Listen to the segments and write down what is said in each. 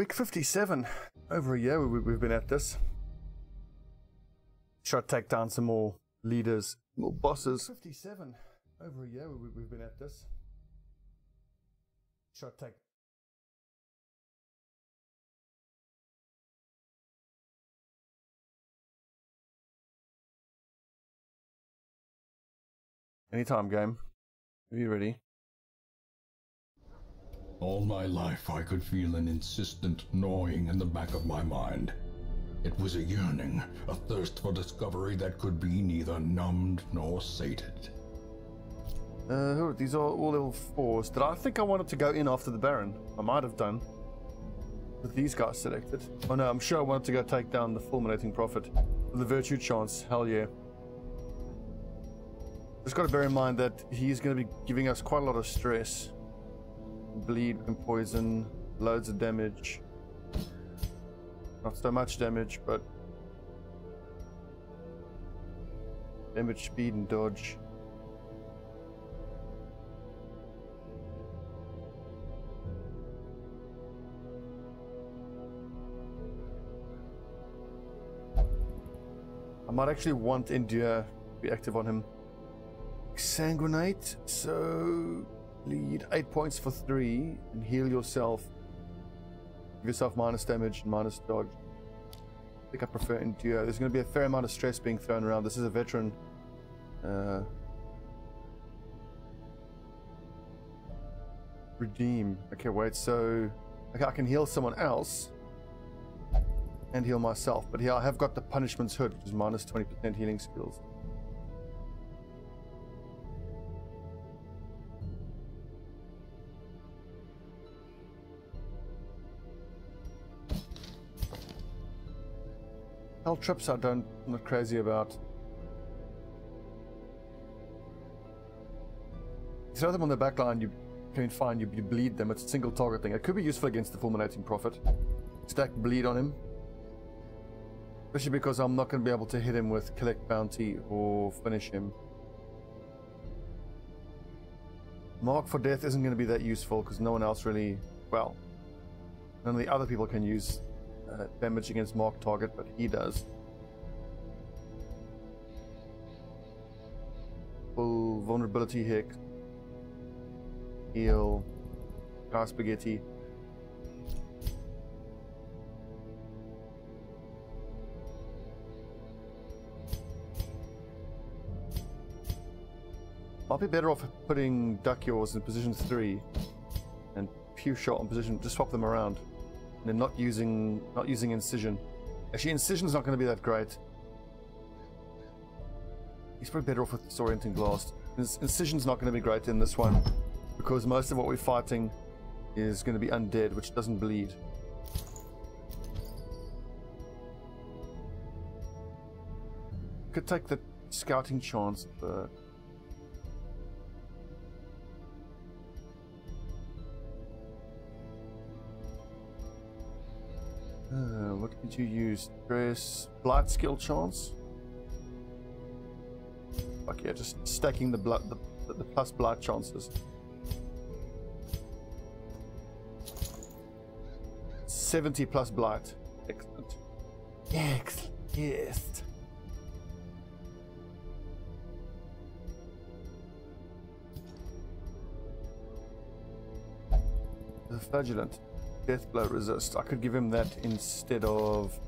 Week 57. Over a year we've been at this. Try to take down some more leaders, more bosses. 57. Over a year we've been at this. Try to take... Anytime, game. Are you ready? All my life I could feel an insistent gnawing in the back of my mind. It was a yearning, a thirst for discovery that could be neither numbed nor sated. These are all level 4s. Did I think I wanted to go in after the Baron? I might have done. With these guys selected. Oh no, I'm sure I wanted to go take down the Fulminating Prophet. With the Virtue Chance, hell yeah. Just got to bear in mind that he's going to be giving us quite a lot of stress. Bleed and poison, loads of damage. Not so much damage, but damage, speed, and dodge. I might actually want Endure to be active on him. Sanguinate, so bleed 8 points for 3 and heal yourself. Give yourself minus damage and minus dodge. I think I prefer Endure. There's going to be a fair amount of stress being thrown around. This is a veteran. Redeem. Okay, wait, so okay, I can heal someone else and heal myself. But here I have got the Punishment's Hood, which is minus 20% healing skills. Hell trips I'm not crazy about. Throw them on the back line, you can find you bleed them. It's a single targeting. It could be useful against the Fulminating Prophet. Stack bleed on him. Especially because I'm not going to be able to hit him with collect bounty or finish him. Mark for death isn't going to be that useful because no one else really, well, none of the other people can use damage against marked target, but he does. Full vulnerability hex. Heal. Car spaghetti. I'll be better off putting Duck Yours in position 3 and Pew Shot in position, just swap them around. And then not using Incision. Actually, Incision's not going to be that great. He's probably better off with Disorienting Blast. Incision's not going to be great in this one because most of what we're fighting is going to be undead, which doesn't bleed. Could take the Scouting Chance, but what could you use? Stress, Blight Skill Chance. Okay, just stacking the plus Blight chances. 70 plus Blight. Excellent. Excellent. Yes. The Flagellant. Death Blow Resist. I could give him that instead of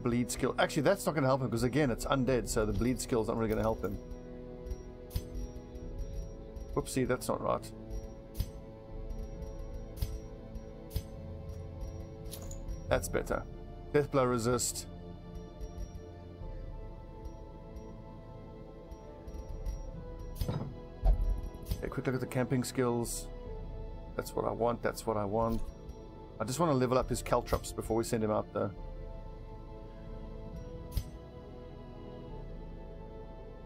Bleed Skill. Actually, that's not going to help him because, again, it's undead, so the Bleed Skill is not really going to help him. Whoopsie, that's not right. That's better. Death Blow Resist. Okay, quick look at the camping skills. That's what I want, that's what I want. I just want to level up his caltrops before we send him out there.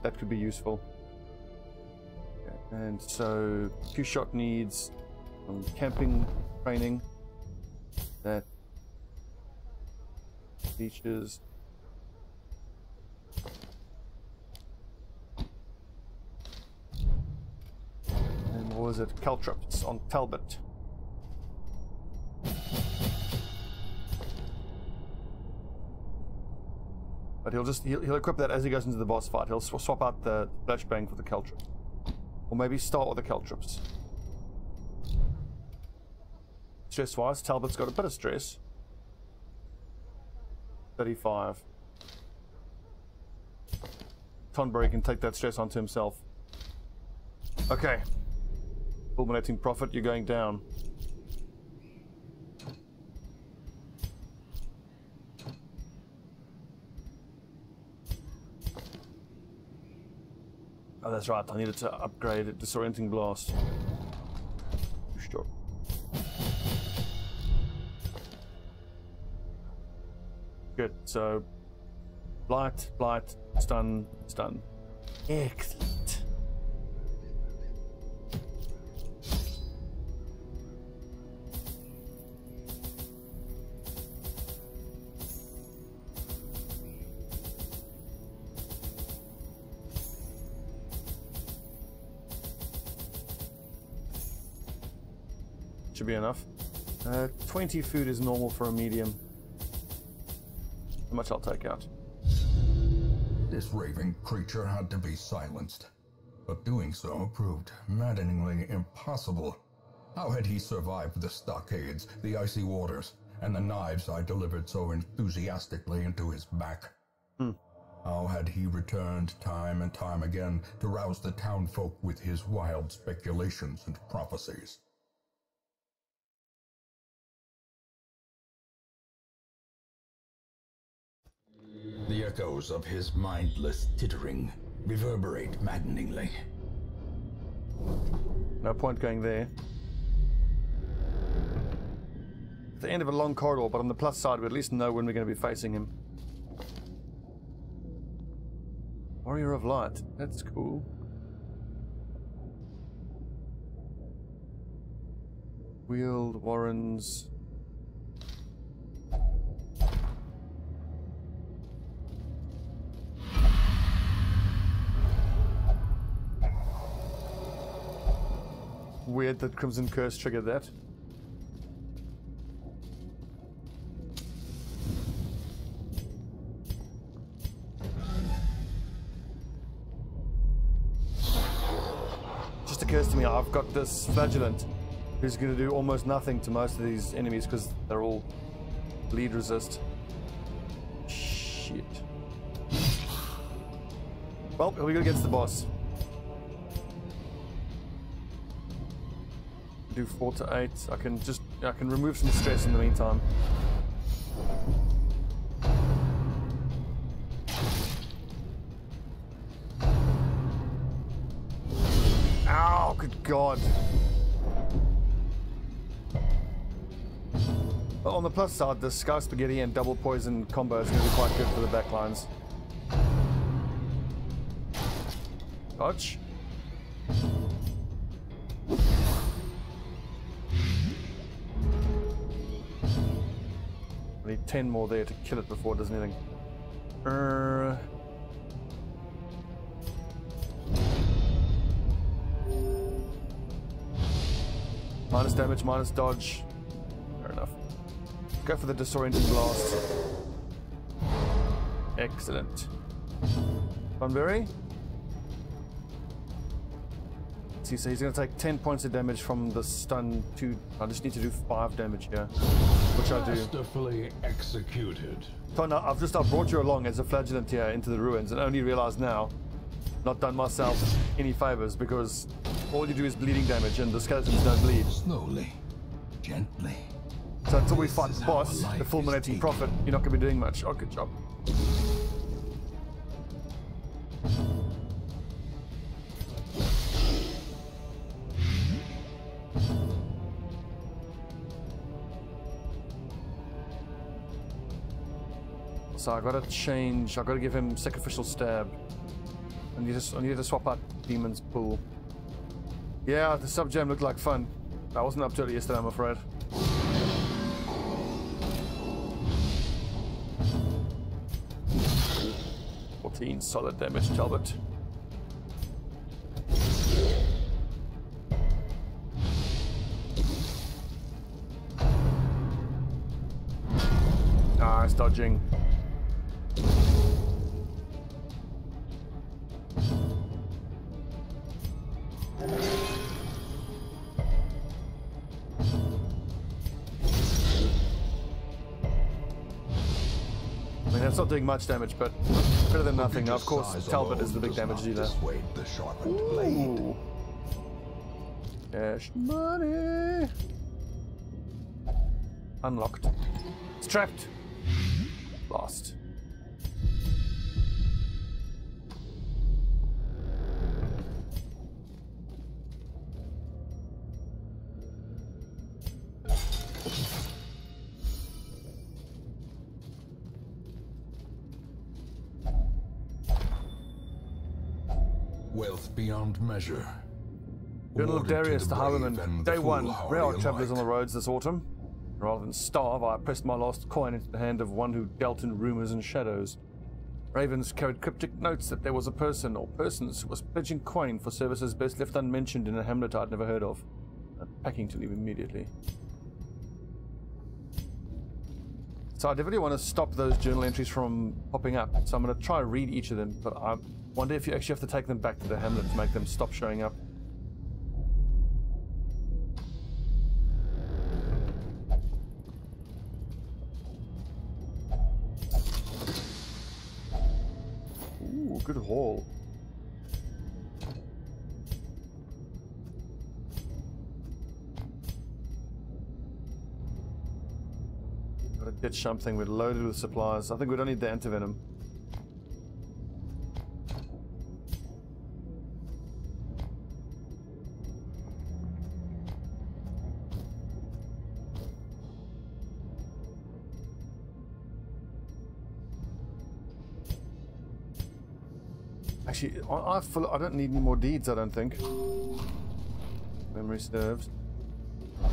That could be useful. Okay. And so, Q-Shot needs some camping training. That features. And what was it? Caltrops on Talbot. But he'll equip that as he goes into the boss fight. He'll swap out the flashbang for the caltrip. Or maybe start with the caltrips. Stress-wise, Talbot's got a bit of stress. 35. Tonbury can take that stress onto himself. Okay. Fulminating Prophet, you're going down. Oh, that's right. I needed to upgrade it. Disorienting Blast. Sure. Good. So, blight, stun, stun. Excellent. Should be enough. 20 food is normal for a medium. How much I'll take out. This raving creature had to be silenced, but doing so proved maddeningly impossible. How had he survived the stockades, the icy waters, and the knives I delivered so enthusiastically into his back? How had he returned time and time again to rouse the townfolk with his wild speculations and prophecies? The echoes of his mindless tittering reverberate maddeningly. No point going there. At the end of a long corridor, but on the plus side, we at least know when we're going to be facing him. Warrior of Light. That's cool. Wield Warrens. Weird that Crimson Curse triggered that. Just occurs to me, I've got this Flagellant who's going to do almost nothing to most of these enemies because they're all bleed resist. Shit. Well, we go against the boss. Do 4 to 8. I can remove some stress in the meantime. Ow, good God. But on the plus side, the Scout Spaghetti and double poison combo is going to be quite good for the backlines. Dodge. I need 10 more there to kill it before it does anything. Minus damage, minus dodge. Fair enough. Go for the Disorienting Blast. Excellent. Bunbury. See, so he's going to take 10 points of damage from the stun to... I just need to do 5 damage here, which I do. Masterfully executed. So now I've brought you along as a Flagellant here into the ruins and only realized now not done myself any favors because all you do is bleeding damage and the skeletons don't bleed. Slowly, gently. So until we fight the boss, the Fulminating Prophet, you're not going to be doing much. Oh, good job. So I gotta change, I gotta give him Sacrificial Stab. I need to swap out Demon's Pool. Yeah, the sub-jam looked like fun. I wasn't up to it yesterday, I'm afraid. Solid damage, Talbot. Nice dodging. it's not doing much damage, but better than nothing. Now, of course, Talbot is the big damage dealer. Ooh. Cash money. Unlocked. It's trapped. Lost. Wealth beyond measure. Journal of Darius the Highwayman. Day 1. Rare are travelers on the road. roads this autumn. Rather than starve, I pressed my last coin into the hand of one who dealt in rumors and shadows. Ravens carried cryptic notes that there was a person or persons who was pledging coin for services best left unmentioned in a hamlet I'd never heard of. I'm packing to leave immediately. So I definitely want to stop those journal entries from popping up. So I'm going to try to read each of them, but I wonder if you actually have to take them back to the hamlet to make them stop showing up. Ooh, good haul. Gotta ditch something. We're loaded with supplies. I think we don't need the antivenom. Actually, I don't need any more deeds, I don't think. Memory serves. I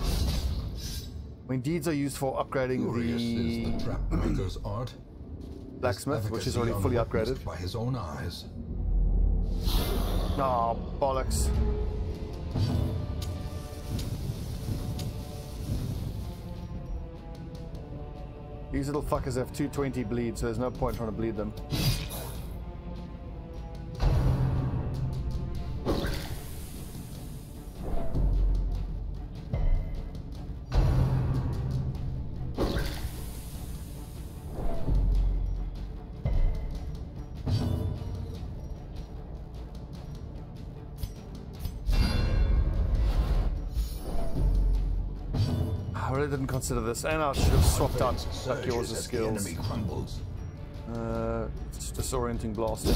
mean, deeds are used for upgrading the trap maker's art. blacksmith, which is already fully upgraded. By his own eyes. Oh, bollocks. These little fuckers have 220 bleed, so there's no point trying to bleed them. I really didn't consider this, and I should have swapped out yours' skills. It's disorienting blasting.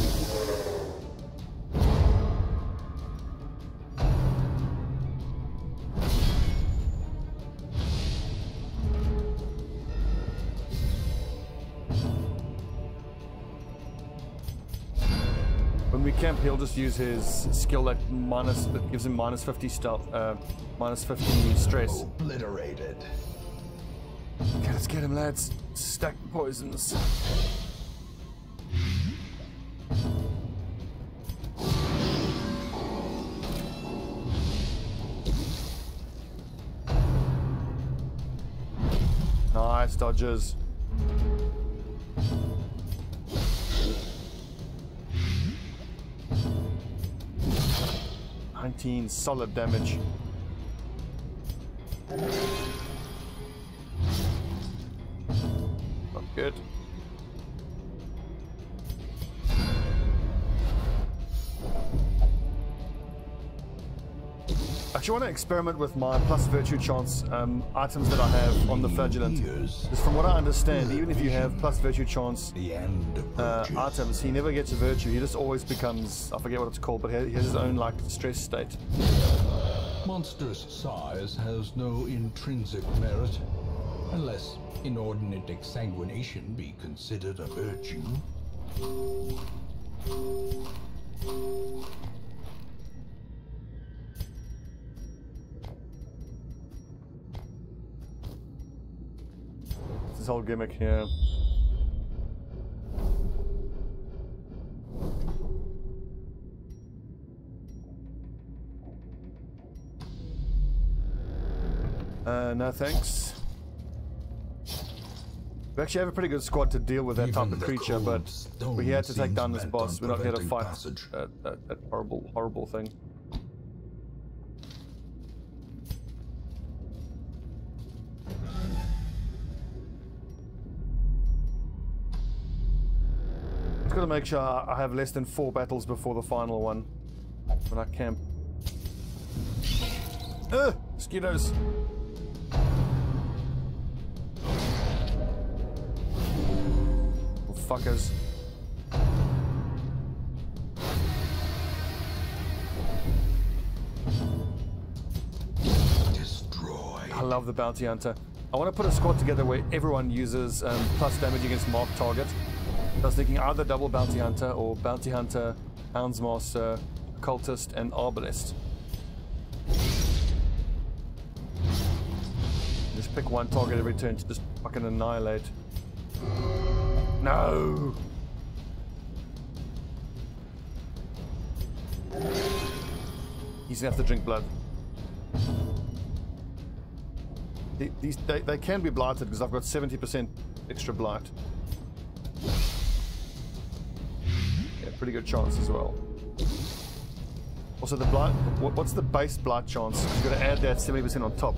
When we camp, he'll just use his skill that gives him minus 50 stealth, minus 50 stress. Obliterated. Okay, let's get him, lads. Stack poisons. Nice dodges. Solid damage. Not good. I actually want to experiment with my plus virtue chance items that I have on the flagellant. Because from what I understand, even if you have plus virtue chance items, he never gets a virtue. He just always becomes, I forget what it's called, but he has his own like stress state. Monstrous size has no intrinsic merit, unless inordinate exsanguination be considered a virtue. This whole gimmick here. No thanks. We actually have a pretty good squad to deal with that type of creature, but we're here to take down this boss. We're not here to fight that horrible, horrible thing. Just gotta make sure I have less than 4 battles before the final one. When I camp. Mosquitoes! Little fuckers. Destroy. I love the bounty hunter. I want to put a squad together where everyone uses plus damage against marked target. I was thinking either double bounty hunter or bounty hunter, houndsmaster, cultist, and arbalest. Just pick one target every turn to just fucking annihilate. No! He's gonna have to drink blood. They can be blighted because I've got 70% extra blight. Yeah, pretty good chance as well. Also, the blight. What's the base blight chance? You've got to add that 70% on top.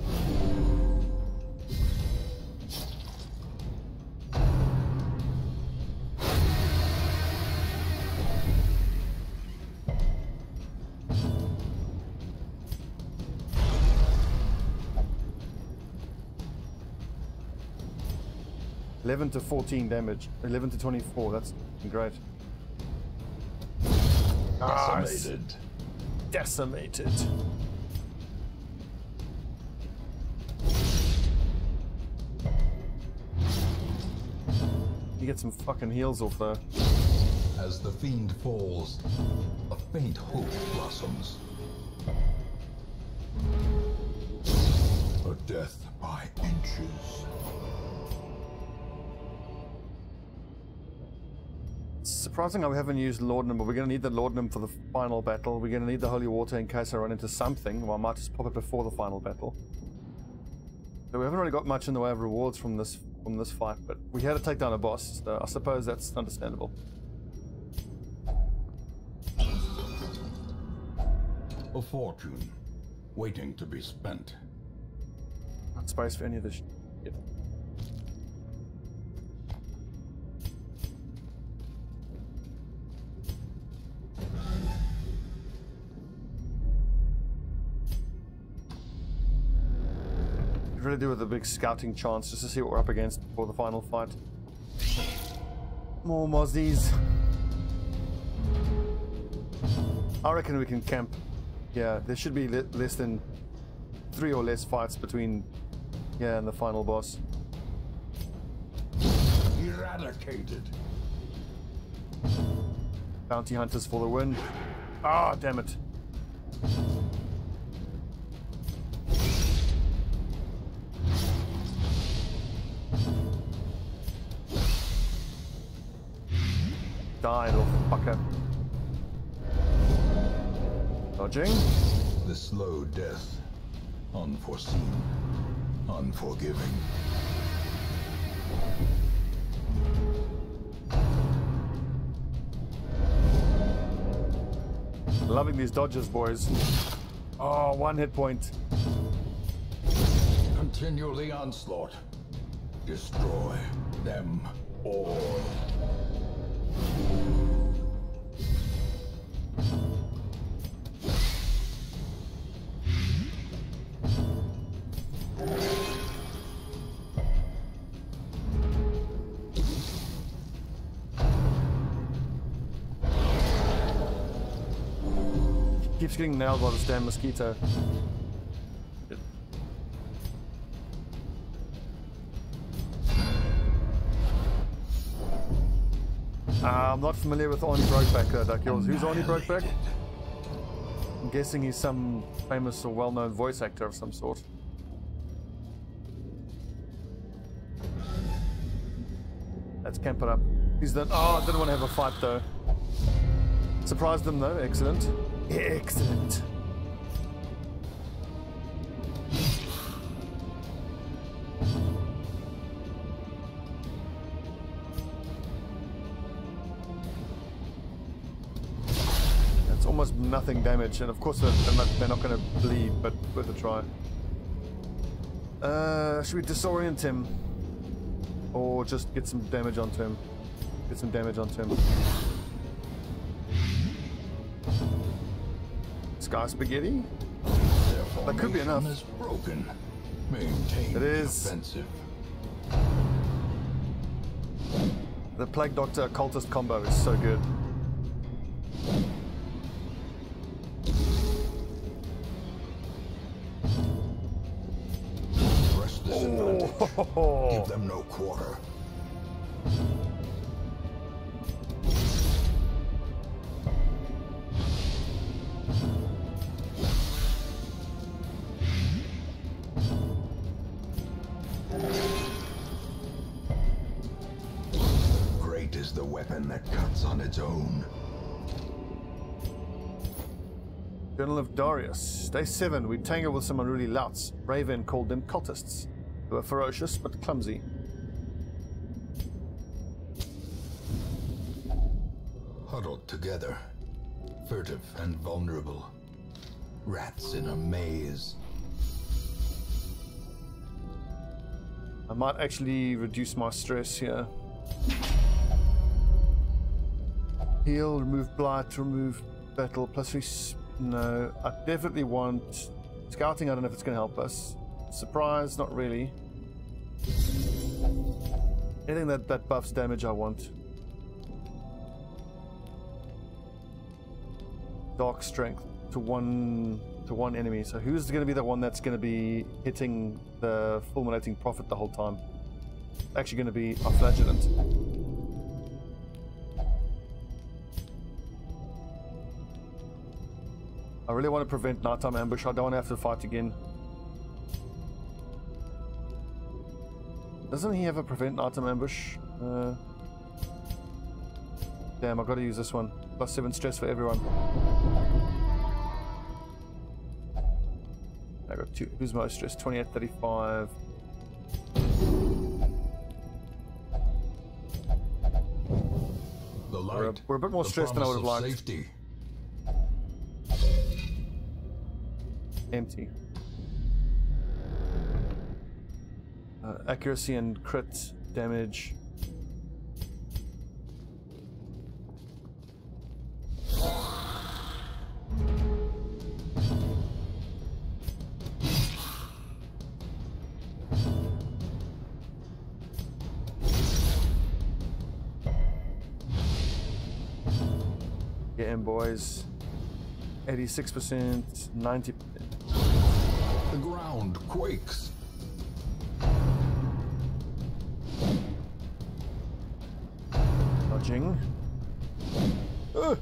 (11 to 14 damage, 11 to 24. That's great. Decimated. Decimated. You get some fucking heals off though. As the fiend falls, a faint hope blossoms. A death by inches. It's surprising how we haven't used laudanum, but we're going to need the laudanum for the final battle. We're going to need the holy water in case I run into something, or I might just pop it before the final battle. So we haven't really got much in the way of rewards from this fight, but we had to take down a boss, so I suppose that's understandable. A fortune waiting to be spent. Not space for any of this shit. Really do with a big scouting chance just to see what we're up against before the final fight. More mozzies. I reckon we can camp. Yeah, there should be less than 3 or less fights between and the final boss. Eradicated. Bounty hunters for the win. Ah, damn it. Die, little fucker. Dodging. The slow death. Unforeseen. Unforgiving. Loving these dodges, boys. Oh, 1 hit point. Continue the onslaught. Destroy them all. Keeps getting nailed by this damn mosquito. I'm not familiar with Arnie Brokeback, Duck Hills. Who's Arnie Brokeback? I'm guessing he's some famous or well-known voice actor of some sort. Let's camp it up. He's done. Oh, I didn't want to have a fight though. Surprised them though. Excellent. Excellent. That's almost nothing damage, and of course they're not going to bleed, but worth a try. Should we disorient him? Or just get some damage onto him? Get some damage onto him. Sky Spaghetti? That could be enough. Is broken. Maintain It is. offensive. The Plague Doctor Occultist combo is so good. Press this advantage. Give them no quarter. Great is the weapon that cuts on its own. Journal of Darius. Day 7. We tangled with some unruly louts. Raven called them cultists. They were ferocious but clumsy. Huddled together. Furtive and vulnerable. Rats in a maze. I might actually reduce my stress here. Heal, remove blight, remove battle, plus no. I definitely want scouting. I don't know if it's going to help us. Surprise, not really. Anything that buffs damage I want. Dark strength to one enemy. So who's going to be the one that's going to be hitting the fulminating prophet the whole time? Actually going to be our flagellant. I really want to prevent nighttime ambush. I don't want to have to fight again. Doesn't he have a prevent nighttime ambush? Damn, I've got to use this one. +7 stress for everyone. I got 2. Who's most stressed? 28, 35. The light. We're a bit more stressed than I would have liked. Safety. Empty. Accuracy and crit damage. Get in, boys. 86%, 90%. The ground quakes. Dodging. Ugh.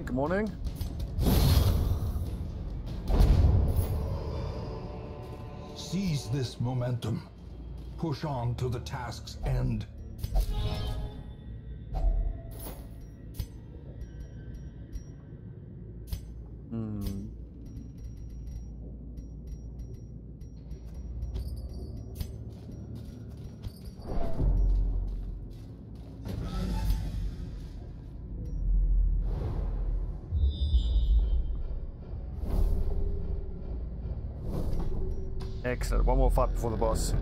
Good morning. Seize this momentum. Push on to the task's end. Excellent. One more fight before the boss.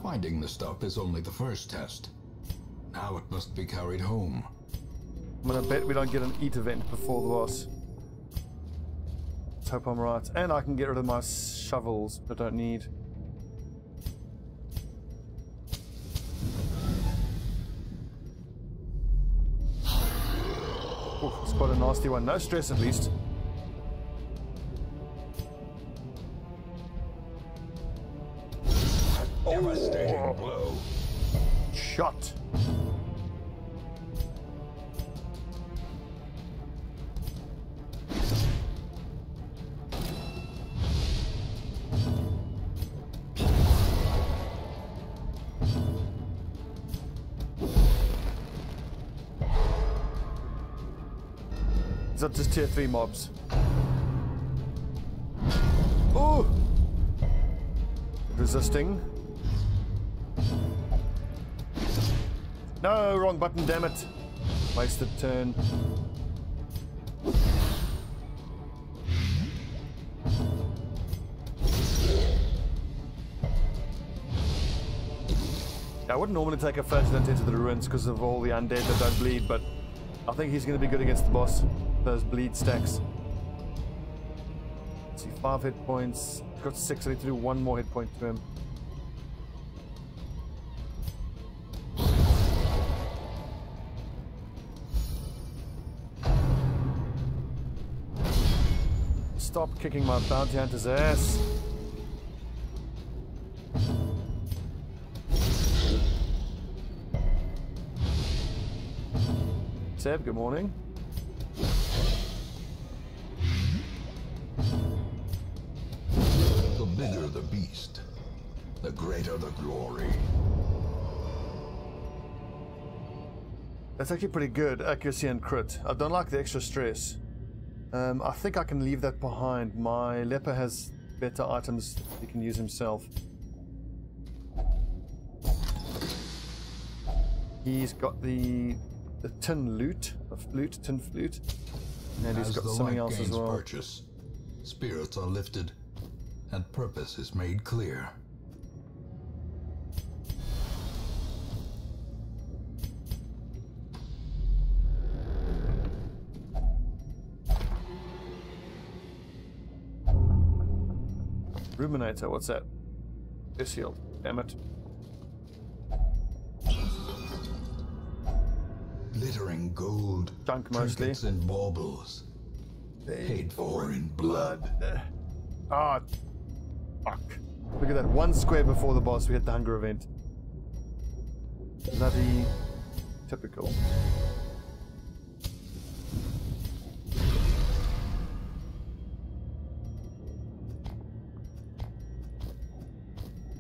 Finding the stuff is only the first test. Now it must be carried home. I'm gonna bet we don't get an eat event before the boss. Let's hope I'm right. And I can get rid of my shovels, but don't need. Ooh, it's quite a nasty one. No stress at least. Devastating blow. Shot. These are just tier 3 mobs. Oh! Resisting. No, wrong button, damn it. Wasted turn. I wouldn't normally take a flash into the ruins because of all the undead that don't bleed, but I think he's going to be good against the boss. Those bleed stacks. Let's see, 5 hit points. He's got 6, I need to do 1 more hit point to him. Stop kicking my bounty hunter's ass. Seb, good morning. The bigger the beast, the greater the glory. That's actually pretty good, accuracy and crit. I don't like the extra stress. I think I can leave that behind. My leper has better items he can use himself. He's got the tin lute, tin flute, and he's got something else as well. Purchase, spirits are lifted, and purpose is made clear. Ruminator, what's that? This heal, damn it. Glittering gold, Junk mostly. trinkets and baubles, paid for in blood. Ah, fuck. Look at that, 1 square before the boss we hit the hunger event. Bloody typical.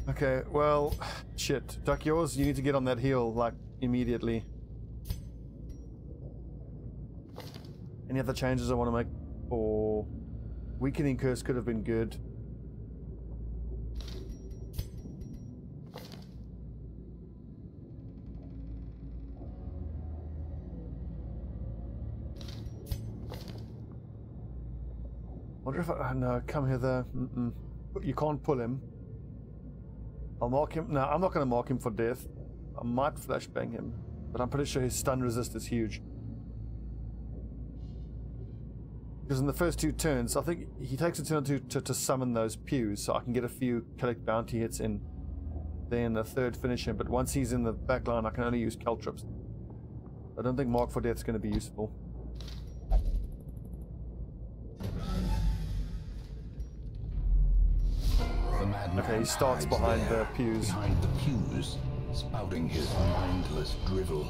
Okay, well, shit. Duck yours, you need to get on that heal, like, immediately. Any other changes I want to make? Or weakening curse could have been good. Wonder if I... no, come hither. You can't pull him. I'll mark him. No, I'm not going to mark him for death. I might flashbang him, but I'm pretty sure his stun resist is huge. Because in the first 2 turns, I think he takes a turn to summon those pews, so I can get a few collect bounty hits in. Then the 3rd finish him, but once he's in the back line, I can only use caltrops. I don't think mark for death is going to be useful. Okay, he starts behind the pews. Behind the pews, spouting his mindless drivel.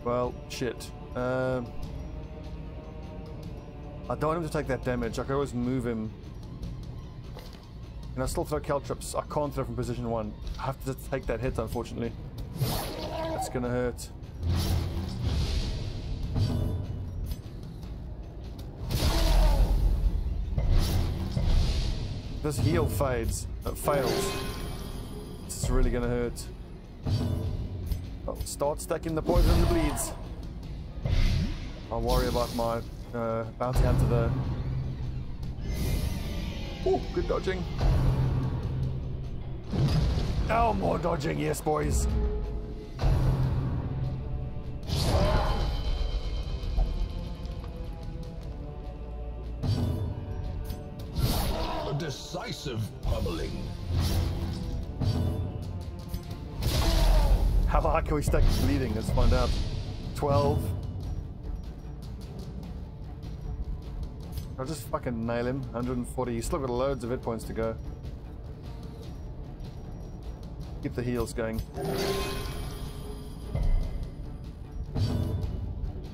Well, shit. I don't want him to take that damage. I can always move him. Can I still throw caltrops? I can't throw from position 1. I have to take that hit, unfortunately. That's gonna hurt. This heal fails. This is really gonna hurt. Oh, start stacking the poison and the bleeds. I'll worry about my bounty hunter there. Oh, good dodging. Oh, more dodging, yes, boys. A decisive pummeling. How high can we stack bleeding? Let's find out. 12. I'll just fucking nail him. 140. He's still got loads of hit points to go. Keep the heals going.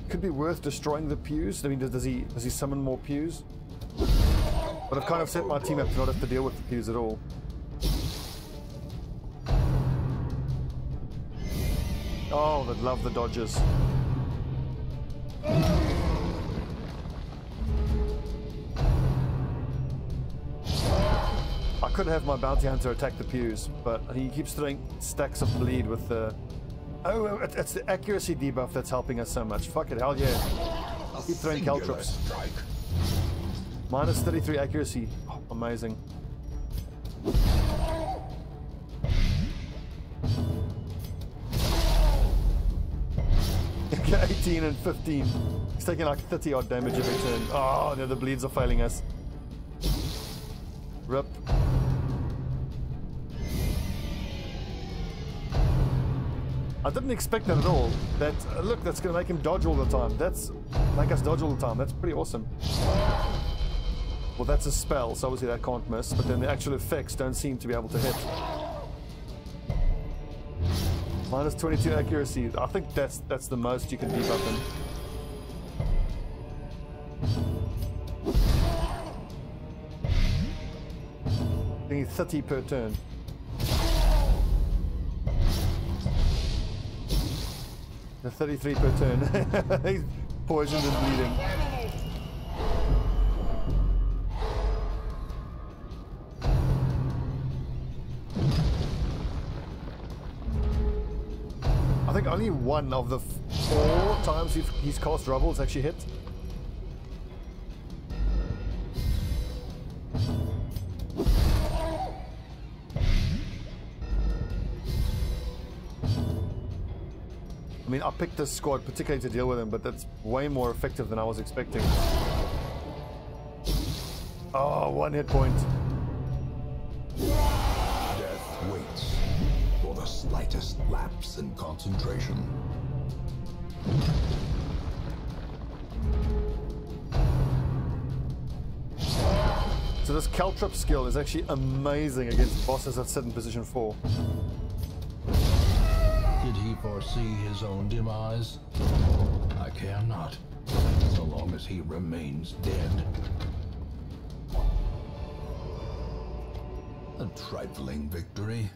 Could be worth destroying the pews. I mean, does he summon more pews? But I've kind of set my team up to not have to deal with the pews at all. Oh, they love the dodges. I could have my bounty hunter attack the pews, but he keeps throwing stacks of bleed with the... Oh, it's the accuracy debuff that's helping us so much. Fuck it, hell yeah. Keep throwing caltrops. Minus 33 accuracy. Oh, amazing. Okay, 18 and 15. He's taking like 30 odd damage every turn. Oh, no, the bleeds are failing us. Rip. I didn't expect that at all. That look, that's going to make him dodge all the time. That's make us dodge all the time. That's pretty awesome. Well, that's a spell, so obviously that can't miss. But then the actual effects don't seem to be able to hit. Minus 22 accuracy. I think that's the most you can debuff him. I think 30 per turn. The 33 per turn. He's poisoned and bleeding. I think only one of the 4 times he's cast Rubble has actually hit. I mean, I picked this squad particularly to deal with him, but that's way more effective than I was expecting. Oh, 1 hit point. Death waits for the slightest lapse in concentration. So this caltrop skill is actually amazing against bosses that sit in position 4. Did he foresee his own demise? I care not, so long as he remains dead. A trifling victory,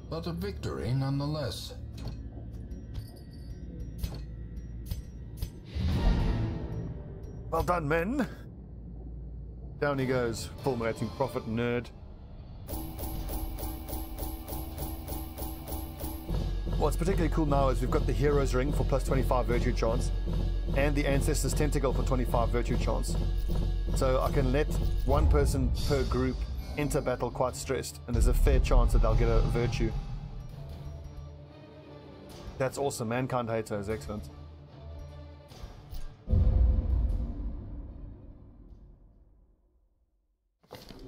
but a victory nonetheless. Well done, men. Down he goes, fulminating prophet nerd. What's particularly cool now is we've got the Hero's Ring for plus 25 Virtue Chance and the Ancestor's Tentacle for 25 Virtue Chance. So I can let one person per group enter battle quite stressed, and there's a fair chance that they'll get a Virtue. That's awesome. Mankind Hater is excellent.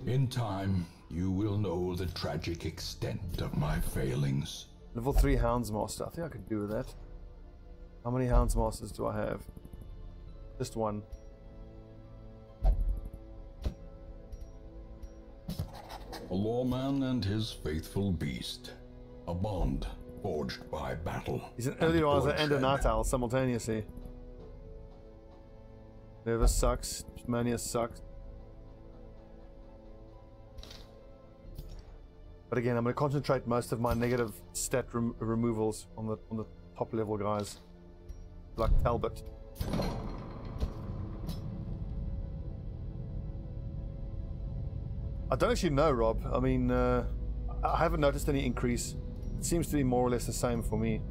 In time, you will know the tragic extent of my failings. Level 3 Houndsmaster. I think I could do with that. How many Houndsmasters do I have? Just one. A lawman and his faithful beast. A bond forged by battle. He's an early riser and a night owl simultaneously. Nervous sucks. Mania sucks. But again, I'm going to concentrate most of my negative stat removals on the top level guys, like Talbot. I don't actually know, Rob. I mean, I haven't noticed any increase. It seems to be more or less the same for me.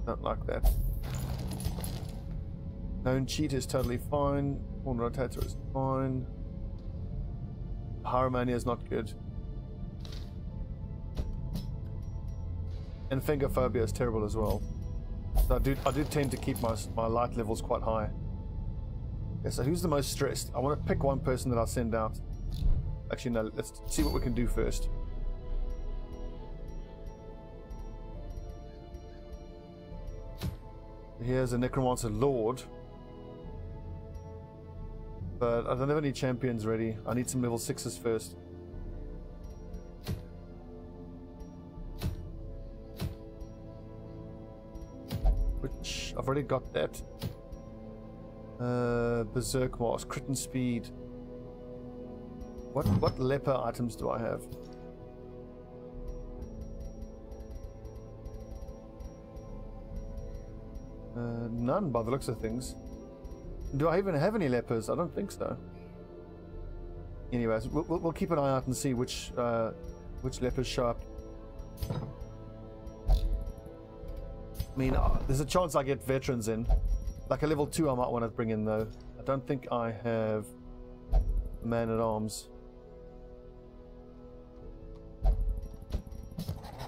Don't like that. Known cheat is totally fine. Horn rotator is fine. Pyromania is not good. And Fingerphobia is terrible as well. So I do tend to keep my light levels quite high. Okay, so who's the most stressed? I want to pick one person that I'll send out. Actually, no, let's see what we can do first. Here's a Necromancer Lord. But I don't have any champions ready. I need some level 6s first. Which I've already got that. Berserk Mask, crit and speed. What leper items do I have? None by the looks of things. Do I even have any lepers? I don't think so. Anyways, we'll keep an eye out and see which lepers show up. I mean, there's a chance I get veterans in. Like a level 2 I might want to bring in though. I don't think I have man-at-arms.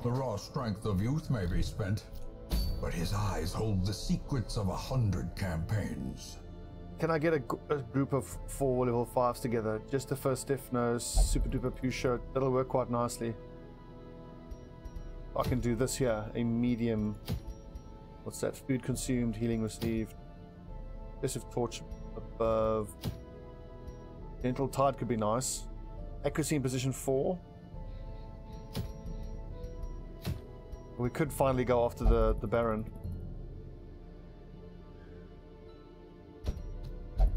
The raw strength of youth may be spent, but his eyes hold the secrets of 100 campaigns. Can I get a group of 4 level 5s together? Just a first stiff nose, super duper pew shirt. That'll work quite nicely. I can do this here, a medium. What's that? Food consumed, healing received. Aggressive torch above. Gentle tide could be nice. Accuracy in position 4. We could finally go after the Baron.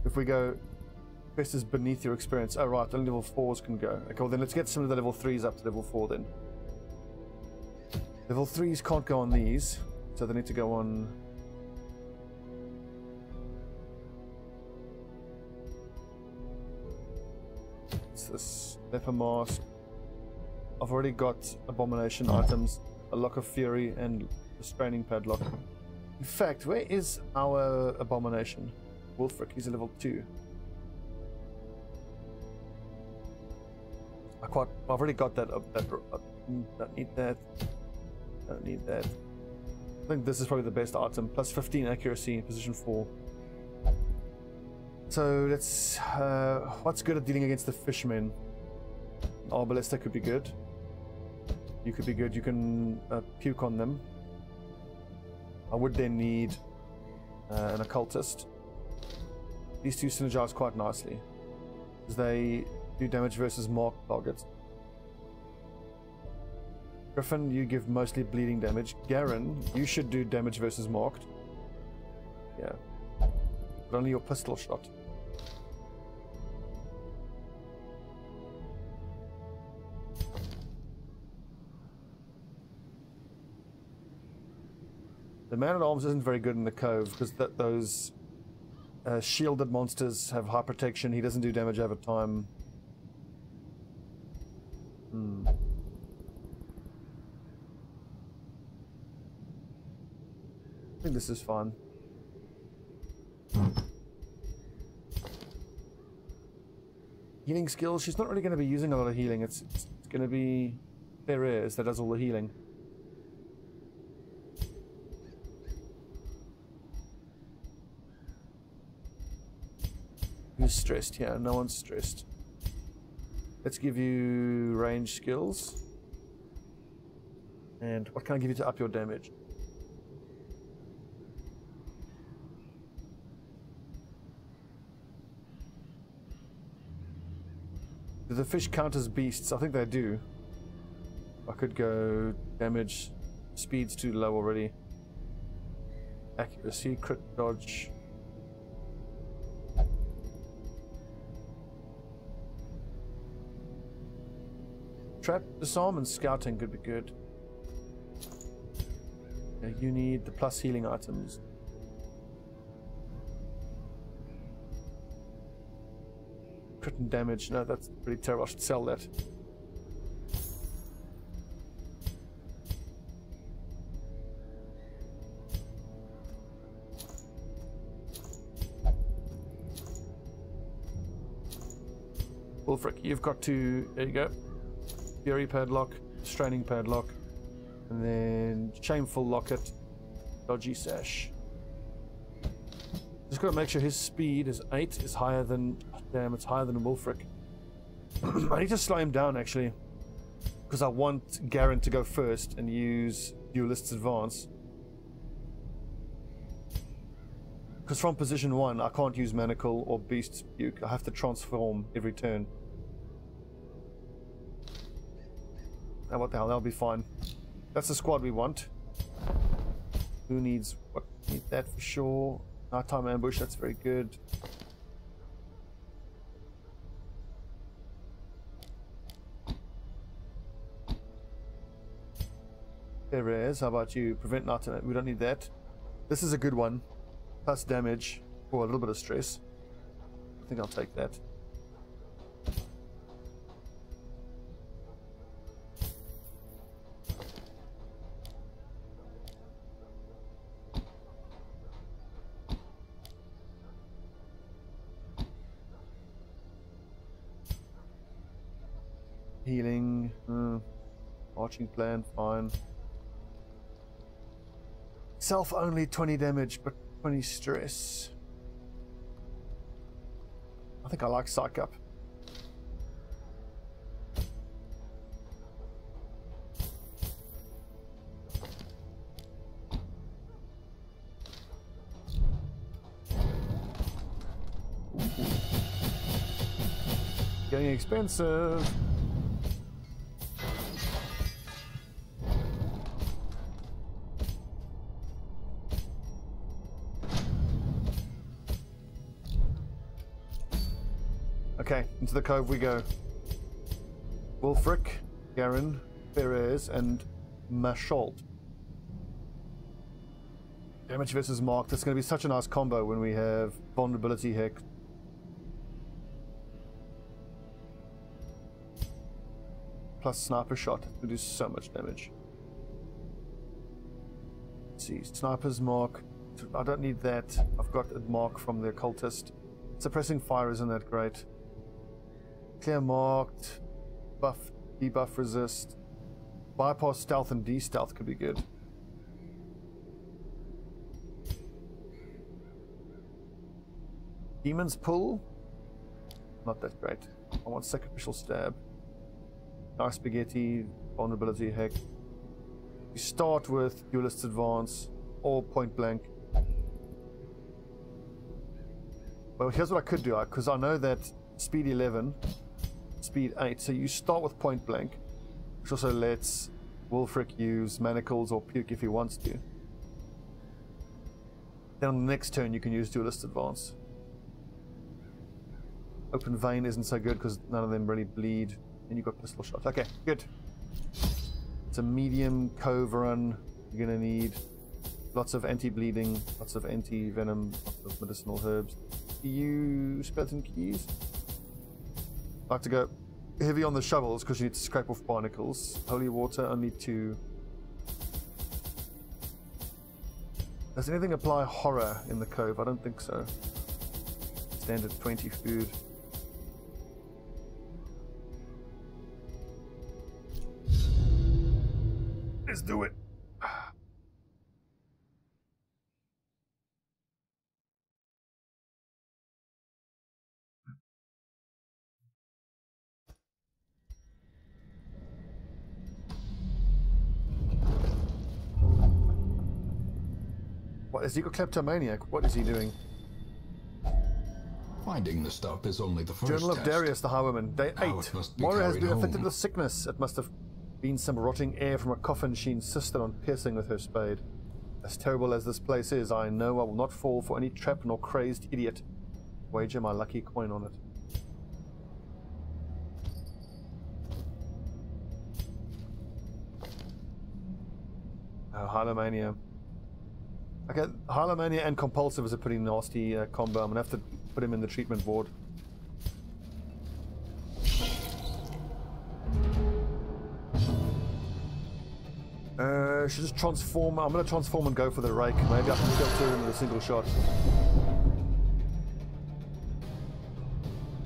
If we go, quest is beneath your experience. Oh right, only level 4s can go. Okay, well then let's get some of the level 3s up to level 4 then. Level 3s can't go on these, so they need to go on... What's this? Leper mask. I've already got abomination items, a lock of fury and restraining padlock. In fact, where is our abomination? Wolfric, he's a level 2. I've already got that up. Don't need that. Don't need that. I think this is probably the best item. Plus 15 accuracy in position 4. So let's. What's good at dealing against the fishmen? Arbalista could be good. You could be good. You can puke on them. I would then need an occultist. These two synergize quite nicely because they do damage versus marked targets. Griffin, you give mostly bleeding damage. Garen, you should do damage versus marked. Yeah. But only your pistol shot. The man-at-arms isn't very good in the cove because those shielded monsters have high protection. He doesn't do damage over time. I think this is fine. Healing skills. She's not really going to be using a lot of healing. It's going to be Ferrez that does all the healing. Who's stressed? Yeah, no one's stressed. Let's give you range skills. And what can I give you to up your damage? Do the fish count as beasts? I think they do. I could go damage. Speed's too low already. Accuracy, crit dodge. Trap, disarm, and scouting could be good. Yeah, you need the plus healing items. Crit and damage. No, that's pretty terrible. I should sell that. Wolfric, you've got to. There you go. Fury padlock, straining padlock, and then shameful locket, dodgy sash. Just gotta make sure his speed is 8 is higher than. Damn, it's higher than Wolfric. I need to slow him down actually, because I want Garen to go first and use Duelist's Advance. Because from position 1, I can't use Manacle or Beast's Puke. I have to transform every turn. Now what the hell, that'll be fine. That's the squad we want. Who needs what? Need that for sure. Nighttime ambush, that's very good. Perez, how about you? Prevent nighttime, we don't need that. This is a good one. Plus damage for a little bit of stress. I think I'll take that. Healing, arching plan, fine. Self only 20 damage, but 20 stress. I think I like Psych Up. Getting expensive. Okay, into the cove we go. Wulfric, Garen, Perez, and Masholt. Damage versus Mark. That's going to be such a nice combo when we have Vulnerability Hex. Plus Sniper Shot to do so much damage. Let's see, Sniper's Mark. I don't need that. I've got a Mark from the Occultist. Suppressing Fire isn't that great. Clear Marked, buff, debuff resist, bypass stealth and de-stealth could be good. Demon's Pull, not that great. I want Sacrificial Stab. Nice Spaghetti, Vulnerability Heck. You start with Duelist's Advance or Point Blank. Well, here's what I could do, because I know that Speed 11, Speed 8, so you start with Point Blank, which also lets Wulfric use Manacles or Puke if he wants to. Then on the next turn you can use Duelist Advance. Open Vein isn't so good because none of them really bleed, and you've got Pistol Shot. Okay, good. It's a medium cove run. You're going to need lots of anti-bleeding, lots of anti-venom, lots of medicinal herbs. You Skeleton Keys? I like to go heavy on the shovels because you need to scrape off barnacles. Holy Water, only 2. Does anything apply horror in the cove? I don't think so. Standard 20 food. Let's do it. What, is he a kleptomaniac? What is he doing? Finding the stuff is only the first Journal of test. Darius the Highwayman, Day 8. Moira has been home. afflicted with sickness. It must have been some rotting air from a coffin she insisted on piercing with her spade. As terrible as this place is, I know I will not fall for any trap nor crazed idiot. Wager my lucky coin on it. Oh, Hylomania. Okay, Hylomania and Compulsive is a pretty nasty combo. I'm gonna have to put him in the treatment ward. Should just transform. I'm gonna transform and go for the rake. Maybe I can kill 2 of them with a single shot.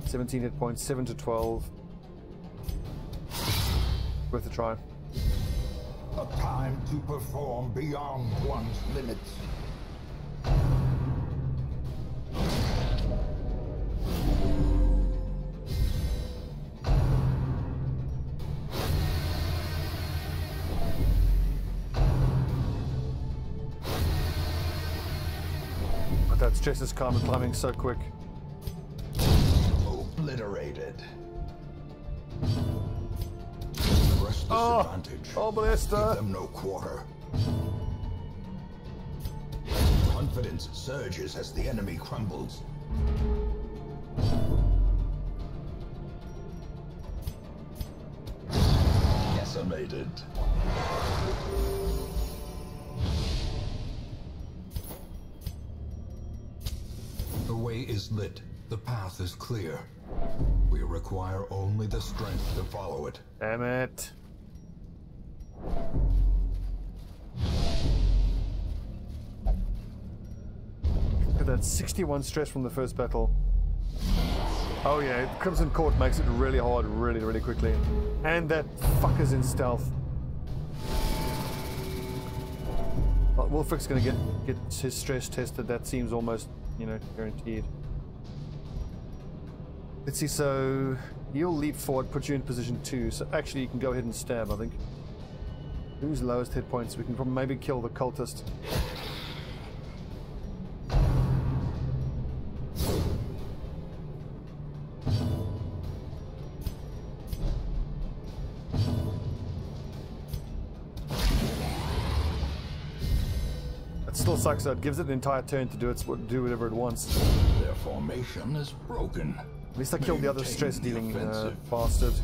17 hit points, 7 to 12. Worth a try. A time to perform beyond one's limits. But that stress is climbing so quick. Obliterated. Press disadvantage. Oh, Ballista! Give them no quarter. Confidence surges as the enemy crumbles. Decimated. is lit. The path is clear. We require only the strength to follow it. Damn it. Look at that, 61 stress from the first battle. Oh yeah, Crimson Court makes it really hard really, really quickly. And that fucker's in stealth. Well, Wolfrick's gonna get his stress tested. That seems almost, you know, guaranteed. Let's see, so he'll leap forward, put you in position 2. So actually you can go ahead and stab, I think. Who's lowest hit points? We can probably maybe kill the cultist. It still sucks though. It gives it an entire turn to do whatever it wants. Their formation is broken. At least I killed the other stress dealing bastard.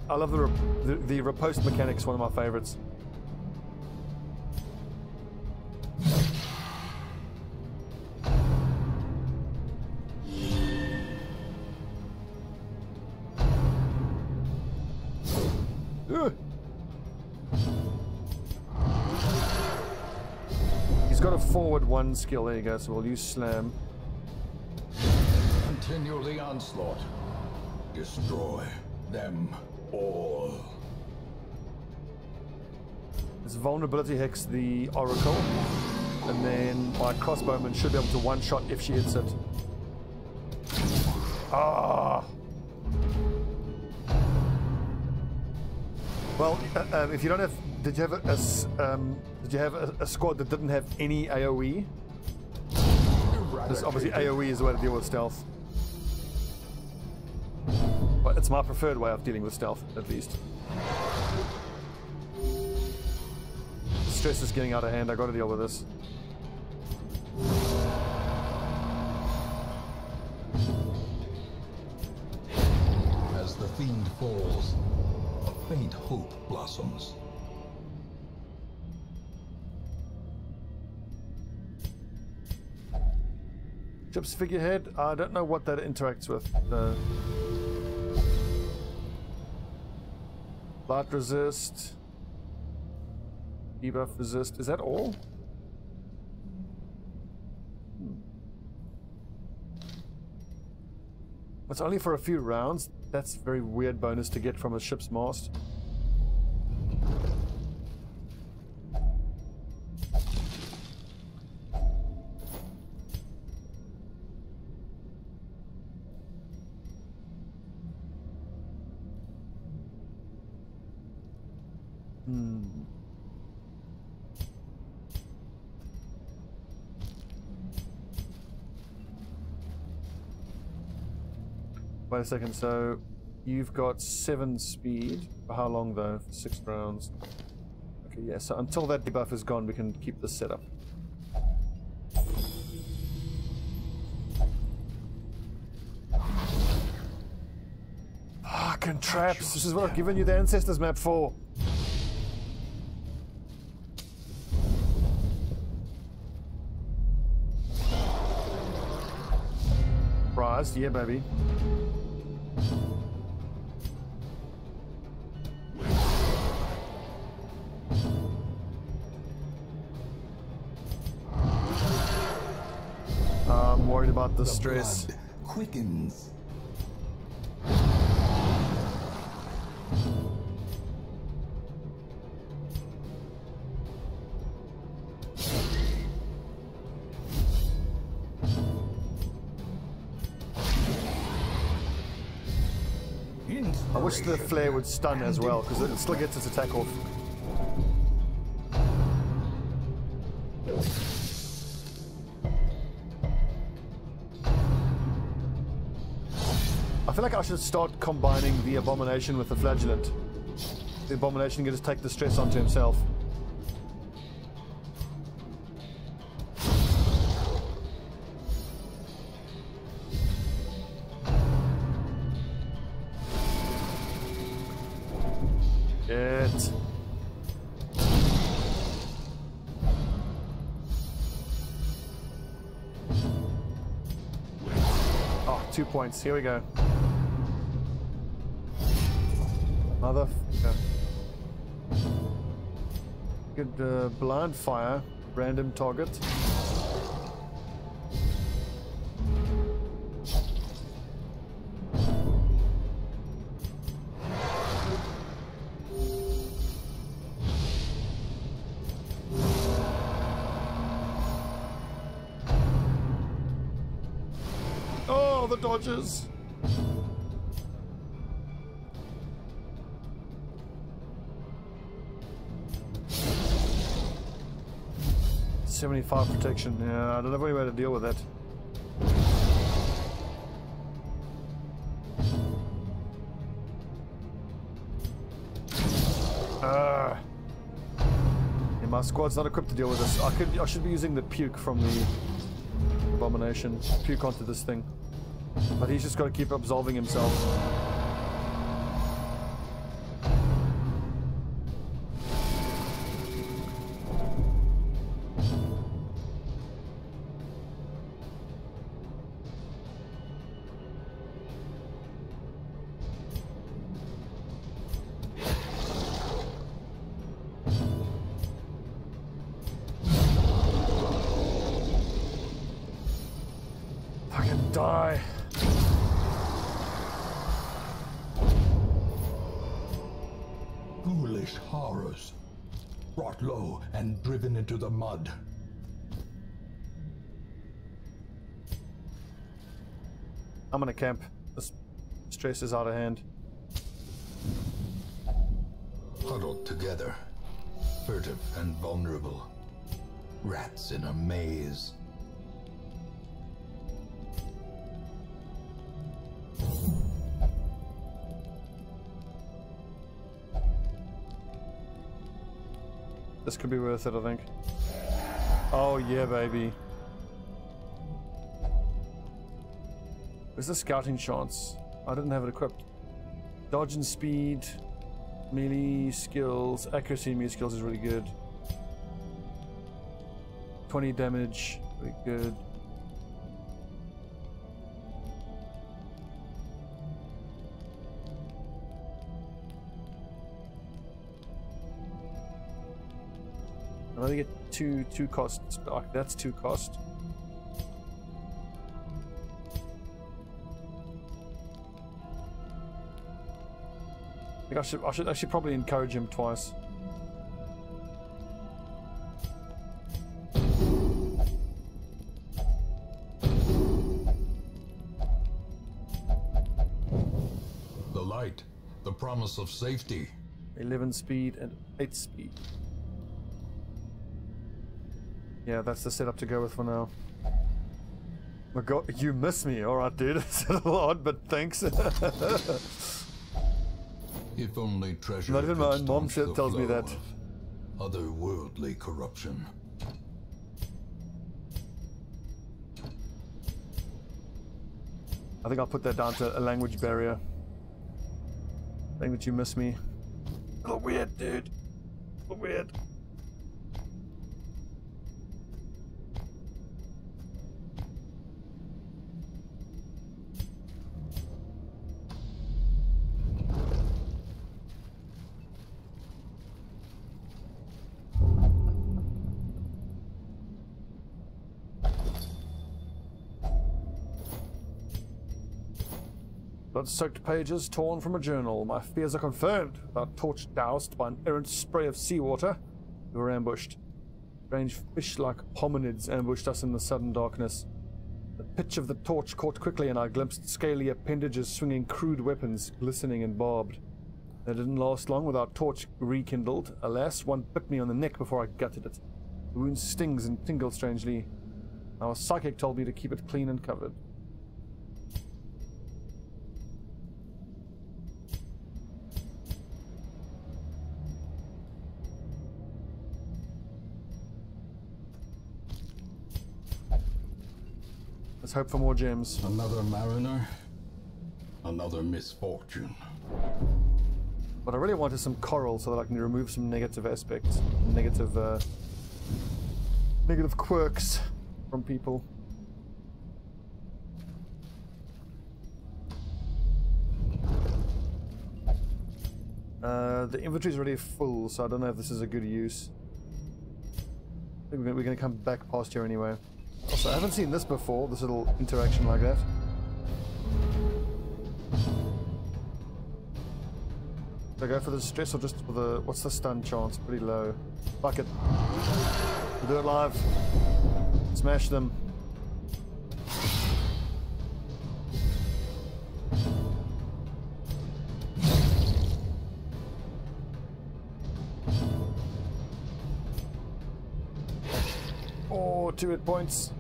I love the riposte mechanics, one of my favorites. He's got a forward 1 skill, there you go, so we'll use slam. Continue the onslaught. Destroy them all. This vulnerability hex the oracle, and then my crossbowman should be able to one-shot if she hits it. Ah! Well, if you don't have, did you have a squad that didn't have any AOE? This obviously AOE is the way to deal with stealth. But it's my preferred way of dealing with stealth, at least. The stress is getting out of hand. I got to deal with this. As the fiend falls, a faint hope blossoms. Ship's figurehead. I don't know what that interacts with. Light resist. Debuff resist. Is that all? It's only for a few rounds. That's a very weird bonus to get from a ship's mast. Wait a second, so you've got 7 speed. For how long though? For 6 rounds. Okay, yeah, so until that debuff is gone, we can keep this set up. Fucking traps! This is what I've given you the Ancestors map for! Surprised? Yeah, baby. I'm worried about the stress. Blood quickens. I wish the flare would stun as well, because it still gets its attack off. I feel like I should start combining the Abomination with the Flagellant. The Abomination can just take the stress onto himself. 2 points. Here we go. Motherfucker. Good blind fire. Random target. Oh, the dodges. .75 protection. Yeah, I don't have any way to deal with that. Yeah, my squad's not equipped to deal with this. I should be using the puke from the abomination. Puke onto this thing. But he's just got to keep absolving himself. Fucking die. Ghoulish horrors, brought low and driven into the mud. I'm gonna camp. This stress is out of hand. Huddled together, furtive and vulnerable. Rats in a maze. This could be worth it, I think. Oh yeah, baby. Where's the scouting chance? I didn't have it equipped. Dodge and speed, melee skills, accuracy and melee skills is really good. 20 damage, really good. I only get two costs back. That's 2 cost. I think I should actually probably encourage him twice. The light, the promise of safety. 11 speed and 8 speed. Yeah, that's the setup to go with for now. My god, you miss me. Alright, dude. It's a little odd, but thanks. If only treasure. Not even my own mom staunch the tells me flow that. of otherworldly corruption. I think I'll put that down to a language barrier. Saying that you miss me. A little weird, dude. A little weird. Blood-soaked pages torn from a journal. My fears are confirmed. With our torch doused by an errant spray of seawater, we were ambushed. Strange fish-like hominids ambushed us in the sudden darkness. The pitch of the torch caught quickly, and I glimpsed scaly appendages swinging crude weapons, glistening and barbed. They didn't last long with our torch rekindled. Alas, one bit me on the neck before I gutted it. The wound stings and tingles strangely. Our psychic told me to keep it clean and covered. Let's hope for more gems. Another mariner, another misfortune. What I really want is some coral so that I can remove some negative aspects, negative quirks from people. The inventory is already full, so I don't know if this is a good use. I think we're going to come back past here anyway. Also, I haven't seen this before, this little interaction like that. Do I go for the stress or just for the... What's the stun chance? Pretty low. Fuck it. We'll do it live. Smash them. Oh, 2 hit points.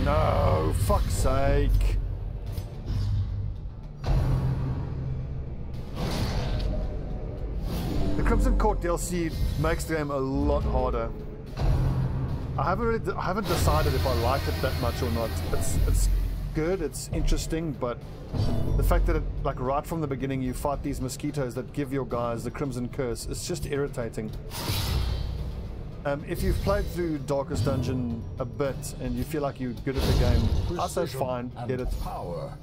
No, fuck's sake. The Crimson Court DLC makes the game a lot harder. I haven't decided if I like it that much or not. It's good, it's interesting, but the fact that like right from the beginning you fight these mosquitoes that give your guys the Crimson Curse, it's just irritating. If you've played through Darkest Dungeon a bit and you feel like you're good at the game, I say fine, get it. Power.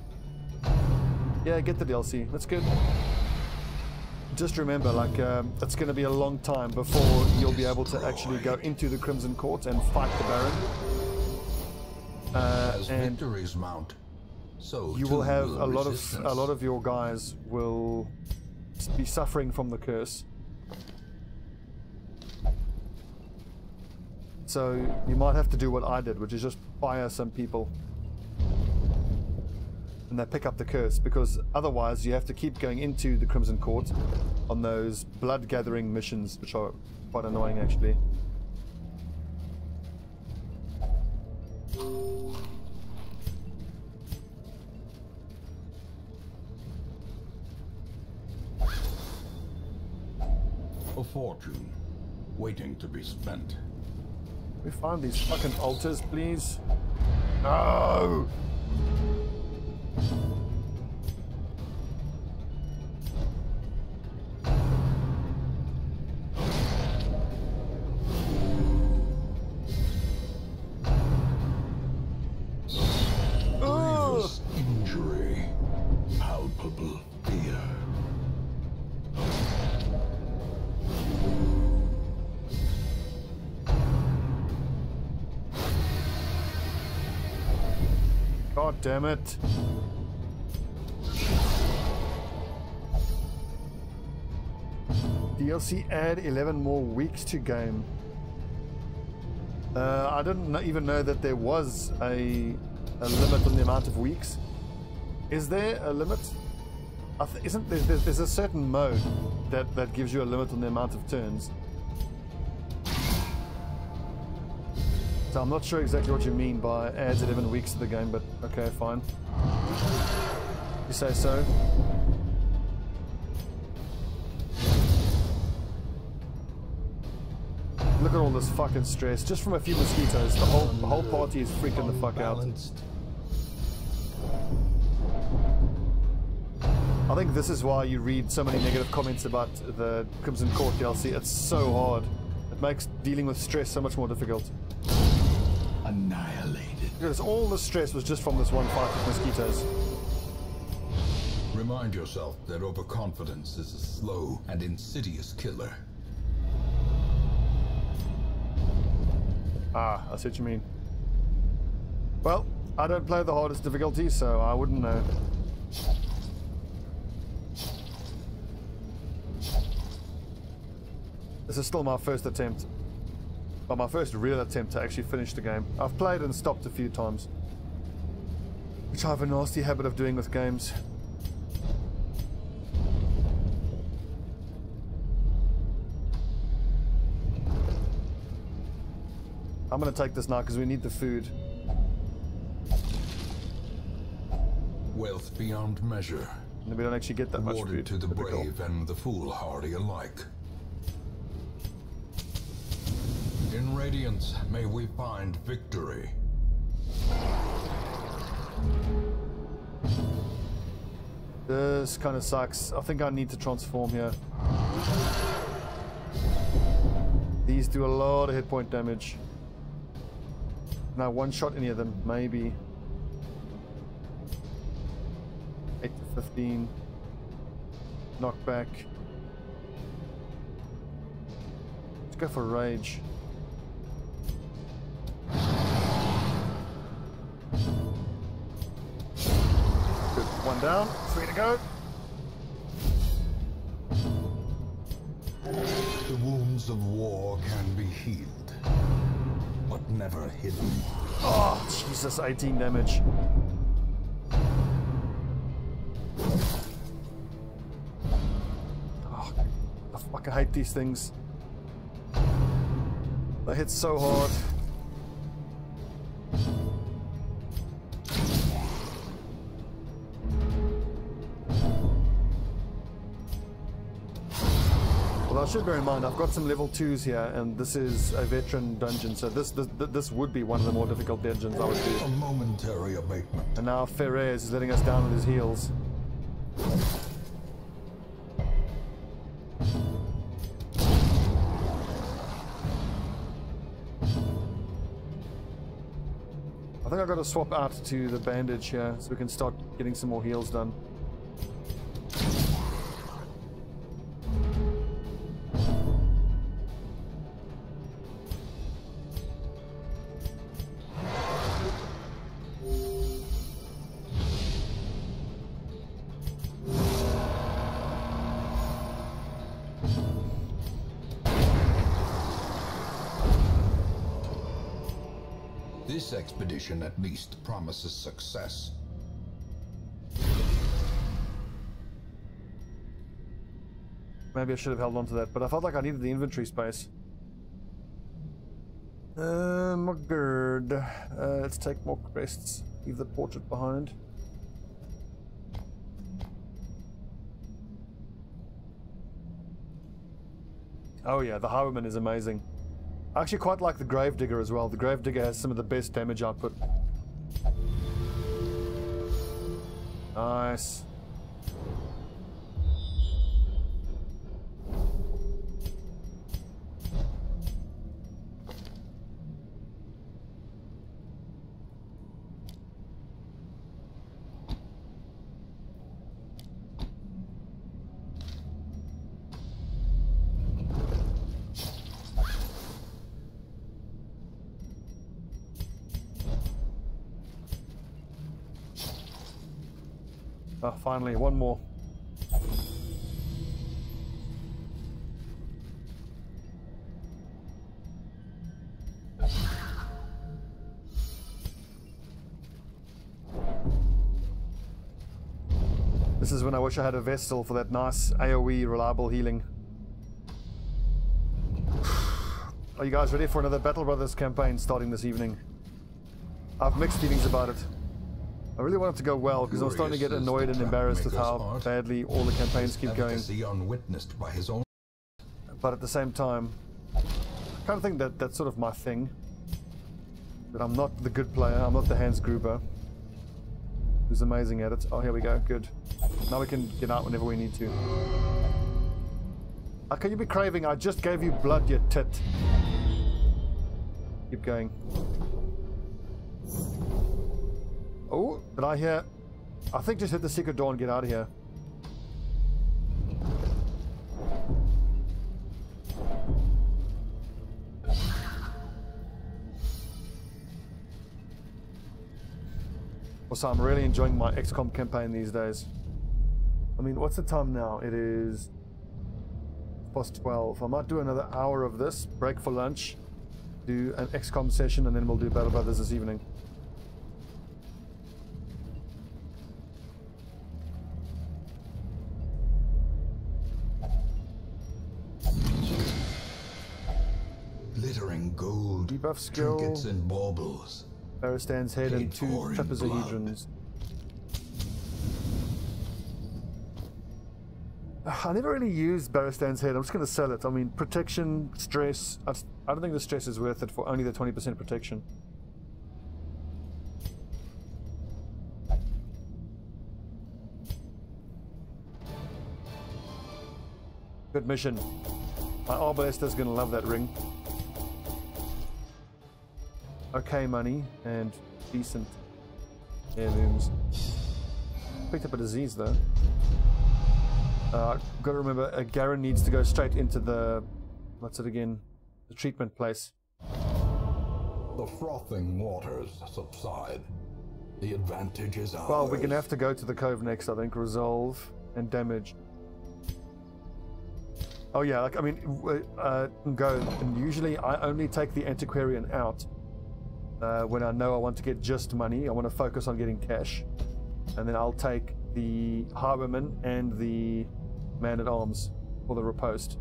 Yeah, get the DLC, that's good. Just remember, like, it's going to be a long time before you'll be able to actually go into the Crimson Court and fight the Baron. As and victories mount, so you will have a lot resistance. of your guys will be suffering from the curse. So you might have to do what I did, which is just fire some people. And they pick up the curse, because otherwise you have to keep going into the Crimson Court on those blood gathering missions, which are quite annoying actually. A fortune waiting to be spent. We find these fucking altars, please. No! Grievous injury, palpable fear. God damn it. DLC add 11 more weeks to game. I didn't even know that there was a limit on the amount of weeks. Is there a limit? Isn't there's a certain mode that gives you a limit on the amount of turns. So I'm not sure exactly what you mean by adds 11 weeks to the game, but okay, fine. You say so. Look at all this fucking stress, just from a few mosquitoes. The whole party is freaking the fuck out. I think this is why you read so many negative comments about the Crimson Court DLC. It's so hard. It makes dealing with stress so much more difficult. Annihilated. Because all the stress was just from this one fight with mosquitoes. Remind yourself that overconfidence is a slow and insidious killer. Ah, I see what you mean. Well, I don't play the hardest difficulty, so I wouldn't know. This is still my first attempt. Well, my first real attempt to actually finish the game. I've played and stopped a few times, which I have a nasty habit of doing with games. I'm gonna take this now because we need the food. Wealth beyond measure. And we don't actually get that much Awarded food. to the Typical. brave and the foolhardy alike. In Radiance, may we find victory. This kind of sucks. I think I need to transform here. These do a lot of hit point damage. No, one shot any of them, maybe. 8 to 15. Knockback. Let's go for rage. Good. One down, 3 to go. The wounds of war can be healed, but never hidden. Oh, Jesus, 18 damage. Oh, I fucking hate these things. They hit so hard. Well, I should bear in mind I've got some level 2s here, and this is a veteran dungeon, so this would be one of the more difficult dungeons I would do. A momentary abatement. And now Ferrez is letting us down with his heels. I think I've got to swap out to the bandage here so we can start getting some more heals done. This expedition at least promises success. Maybe I should have held on to that, but I felt like I needed the inventory space. Good. Let's take more crests. Leave the portrait behind. Oh yeah, the Highwayman is amazing. I actually quite like the Gravedigger as well. The Gravedigger has some of the best damage output. Nice. Oh, finally, one more. This is when I wish I had a Vestal for that nice AoE reliable healing. Are you guys ready for another Battle Brothers campaign starting this evening? I have mixed feelings about it. I really want it to go well because I'm starting to get annoyed and embarrassed with how badly all the campaigns keep going. Unwitnessed by his own. But at the same time, I kind of think that that's sort of my thing. That I'm not the good player, I'm not the Hans Gruber, who's amazing at it. Oh, here we go, good. Now we can get out whenever we need to. How can you be craving? I just gave you blood, you tit. Keep going. Oh, did I hear? I think just hit the secret door and get out of here. Also, I'm really enjoying my XCOM campaign these days. I mean, what's the time now? It is past 12. I might do another hour of this, break for lunch, do an XCOM session, and then we'll do Battle Brothers this evening. Glittering gold, Debuff skill, trinkets and baubles. Baristan's head and 2 trapezohedrons. I never really used Baristan's head. I'm just going to sell it. I mean, protection, stress. I don't think the stress is worth it for only the 20% protection. Good mission. My Arbalester's going to love that ring. okay money and decent heirlooms. Picked up a disease though. Gotta remember, Garen needs to go straight into the, what's it again? The treatment place. The frothing waters subside. The advantage is ours. Well, we're gonna have to go to the cove next, I think. Resolve and damage. Oh yeah, like, I mean, go. And usually I only take the antiquarian out when I know I want to get just money. I want to focus on getting cash. And then I'll take the harborman and the man-at-arms for the riposte.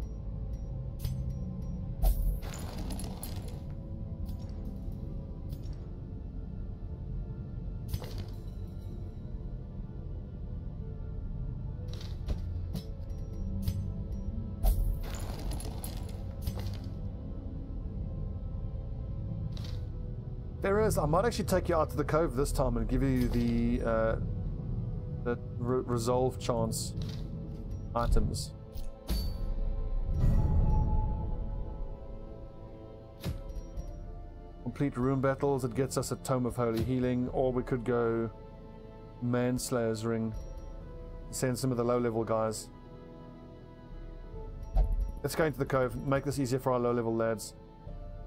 There is. I might actually take you out to the cove this time and give you the resolve chance items. Complete room battles. It gets us a Tome of Holy Healing, or we could go Manslayer's Ring. Send some of the low-level guys. Let's go into the cove. Make this easier for our low-level lads.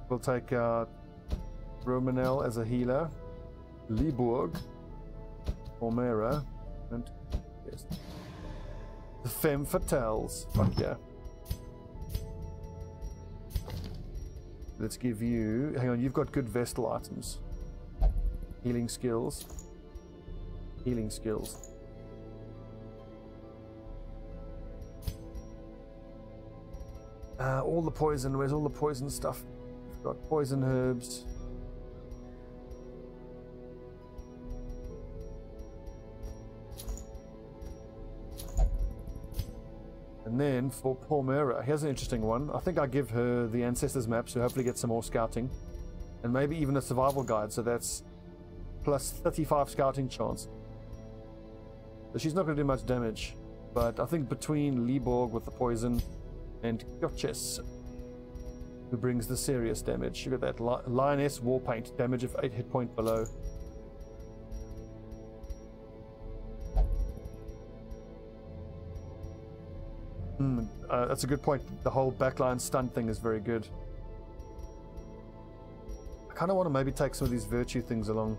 We'll take Romanel as a healer, Liborg, Ormera, and yes, the Femme Fatales. Fuck yeah. Let's give you, hang on, you've got good Vestal items. Healing skills. Healing skills. All the poison, where's all the poison stuff? We've got poison herbs. And then for Palmera, here's an interesting one. I think I give her the Ancestors map, so hopefully get some more scouting. And maybe even a survival guide, so that's plus 35 scouting chance. So she's not going to do much damage. But I think between Liborg with the poison and Gotches, who brings the serious damage. You got that Lioness Warpaint, damage of 8 hit point below. That's a good point. The whole backline stun thing is very good. I kind of want to maybe take some of these virtue things along.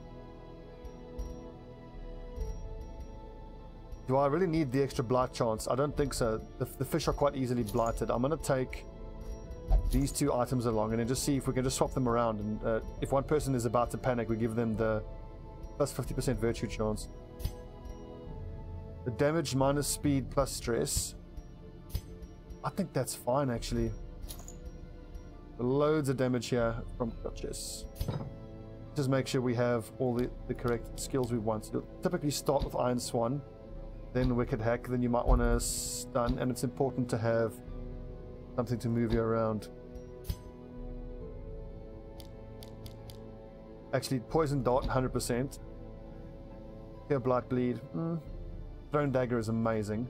Do I really need the extra blight chance? I don't think so. The fish are quite easily blighted. I'm going to take these two items along and then just see if we can just swap them around. And if one person is about to panic, we give them the plus 50% virtue chance. The damage minus speed plus stress. I think that's fine, actually. Loads of damage here from Gotches. Just make sure we have all the correct skills we want. So typically start with Iron Swan, then Wicked Hack, then you might want to stun, and it's important to have something to move you around. Actually, Poison Dart, 100%. Here, Blight Bleed. Thrown Dagger is amazing.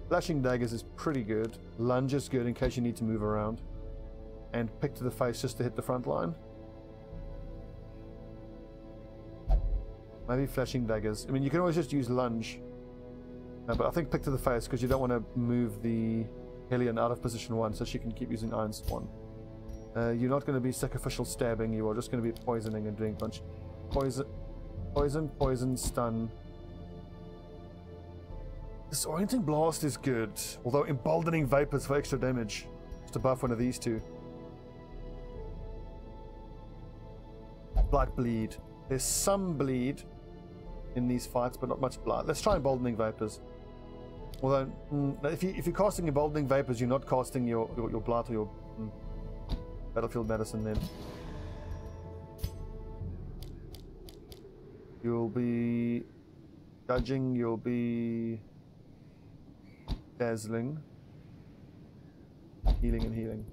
Flashing Daggers is pretty good. Lunge is good in case you need to move around. And Pick to the Face just to hit the front line. Maybe Flashing Daggers. I mean, you can always just use Lunge. But I think Pick to the Face, because you don't want to move the Hellion out of position 1, so she can keep using Iron Swan. You're not going to be sacrificial stabbing, you are just going to be poisoning and doing punch. Poison, stun. Disorienting Blast is good, although Emboldening Vapors for extra damage. Just to buff one of these two. Blight Bleed. There's some bleed in these fights, but not much blight. Let's try Emboldening Vapors. Although, if you're casting Emboldening Vapors, you're not casting your blight or your Battlefield Medicine then. You'll be judging, you'll be dazzling, healing and healing.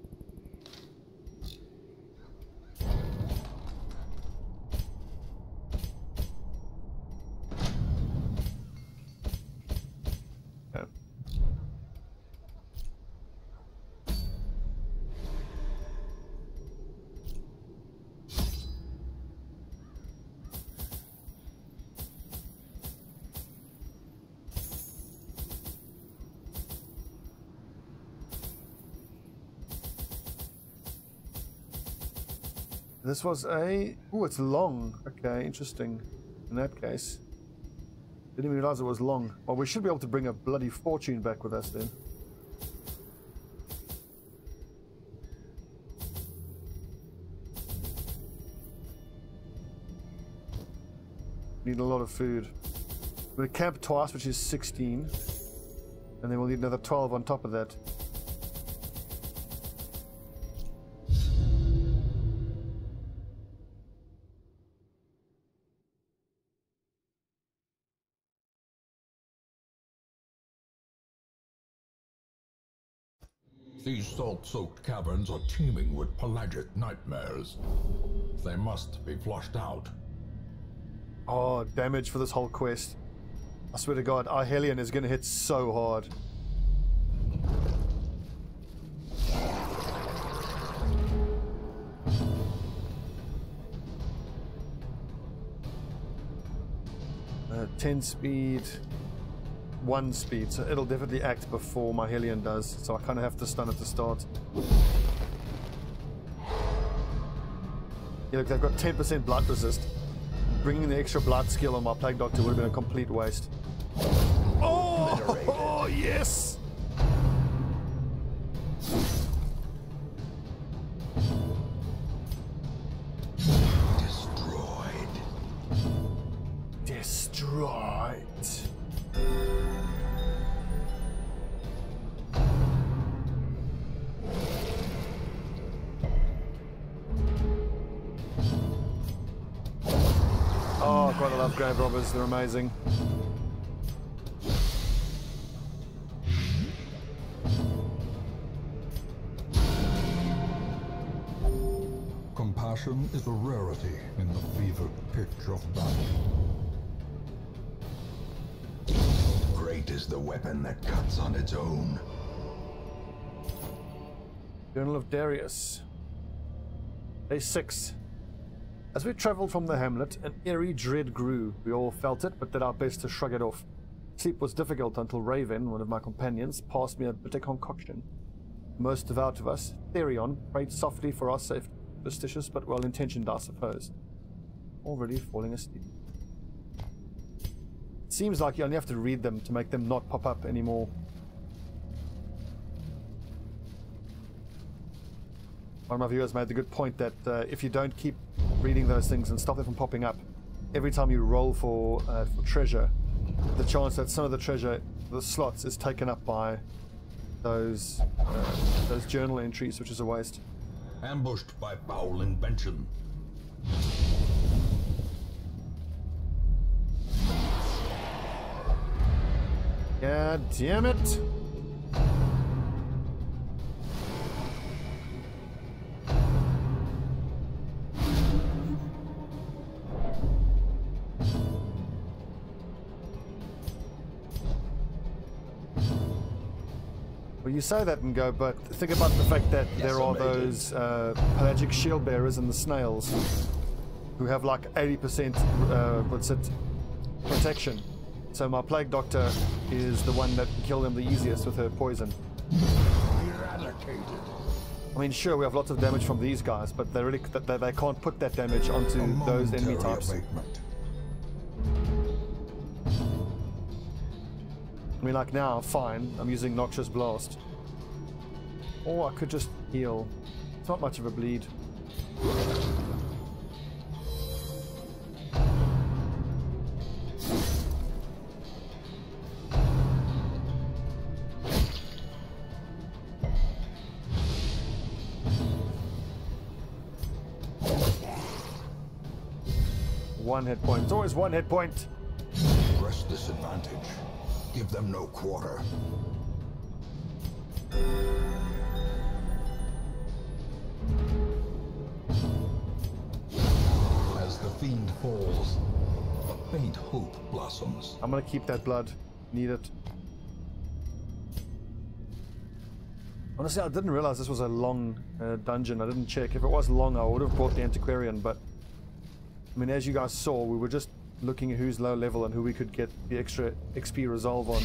Okay. This was a... Oh, it's long. Okay, interesting. In that case. Didn't even realize it was long. Well, we should be able to bring a bloody fortune back with us then. Need a lot of food. We're gonna camp twice, which is 16. And then we'll need another 12 on top of that. These salt-soaked caverns are teeming with pelagic nightmares. They must be flushed out. Oh, damage for this whole quest. I swear to God, our Hellion is going to hit so hard. Uh, 10 speed, 1 speed, so it'll definitely act before my Hellion does, so I kind of have to stun it to start. Yeah, look, they've got 10% blood resist. Bringing the extra blood skill on my Plague Doctor would have been a complete waste. Oh, yes! Destroyed. Destroyed. Oh god, I love grave robbers, they're amazing. Compassion is a rarity in the fevered pitch of battle. Great is the weapon that cuts on its own. Journal of Darius. Day 6. As we travelled from the hamlet, an eerie dread grew. We all felt it, but did our best to shrug it off. Sleep was difficult until Raven, one of my companions, passed me a bitter concoction. The most devout of us, Therion, prayed softly for our safety. Superstitious, but well-intentioned, I suppose. Already falling asleep. It seems like you only have to read them to make them not pop up anymore. One of my viewers made the good point that if you don't keep reading those things and stop them from popping up, every time you roll for treasure, the chance that some of the treasure, the slots, is taken up by those journal entries, which is a waste. Ambushed by foul invention. God damn it! Well, you say that and go, but think about the fact that there are those pelagic shield bearers and the snails who have like 80% protection. So my Plague Doctor is the one that can kill them the easiest with her poison. Eradicated. I mean, sure, we have lots of damage from these guys, but they really they can't put that damage onto those enemy types. Abatement. I mean, like now, fine, I'm using Noxious Blast. Or I could just heal. It's not much of a bleed. One hit point. It's always one hit point. Press this advantage. Give them no quarter. As the fiend falls, a faint hope blossoms. I'm gonna keep that blood. Need it. Honestly, I didn't realize this was a long dungeon. I didn't check. If it was long, I would have brought the Antiquarian, but I mean, as you guys saw, we were just looking at who's low level and who we could get the extra XP resolve on.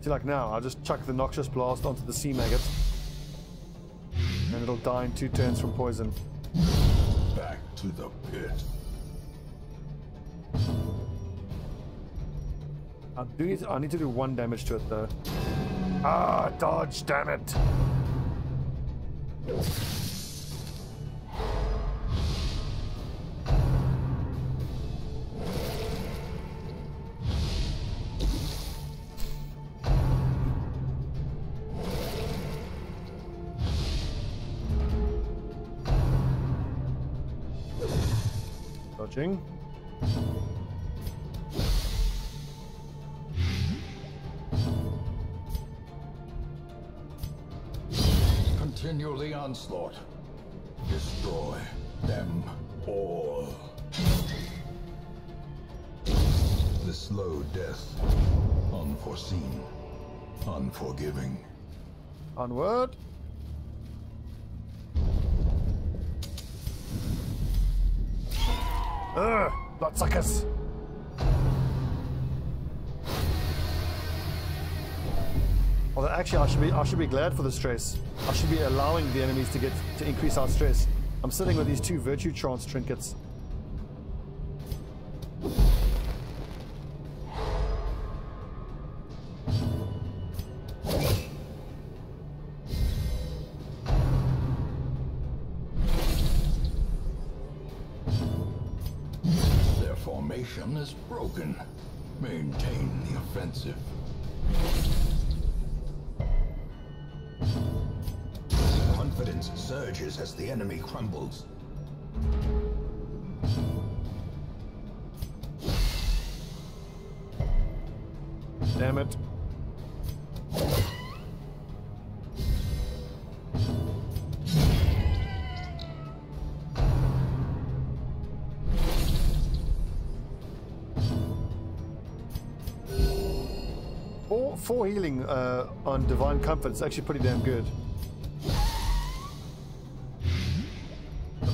See, like now, I'll just chuck the Noxious Blast onto the Sea Maggot. And it'll die in 2 turns from poison. Back to the pit. I need to do 1 damage to it though. Ah, dodge, damn it! Dodging. Continue the onslaught. Destroy them all. The slow death. Unforeseen. Unforgiving. Onward. Ugh, bloodsuckers. Although actually I should be glad for the stress. I should be allowing the enemies to increase our stress. I'm sitting with these 2 Virtue Trance trinkets. Their formation is broken. Maintain the offensive. Confidence surges as the enemy crumbles. Damn it. Four healing on Divine Comfort is actually pretty damn good.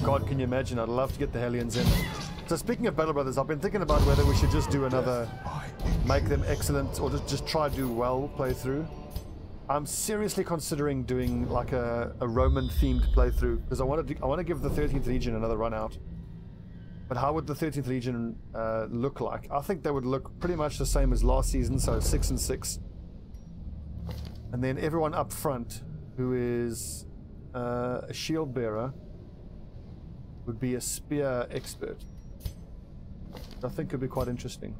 God, can you imagine? I'd love to get the Hellions in. So speaking of Battle Brothers, I've been thinking about whether we should just do another make them excellent or just try to do well playthrough. I'm seriously considering doing like a Roman themed playthrough because I want to give the 13th Legion another run out. But how would the 13th Legion look like? I think they would look pretty much the same as last season, so 6 and 6. And then everyone up front who is a shield bearer would be a spear expert. I think could be quite interesting.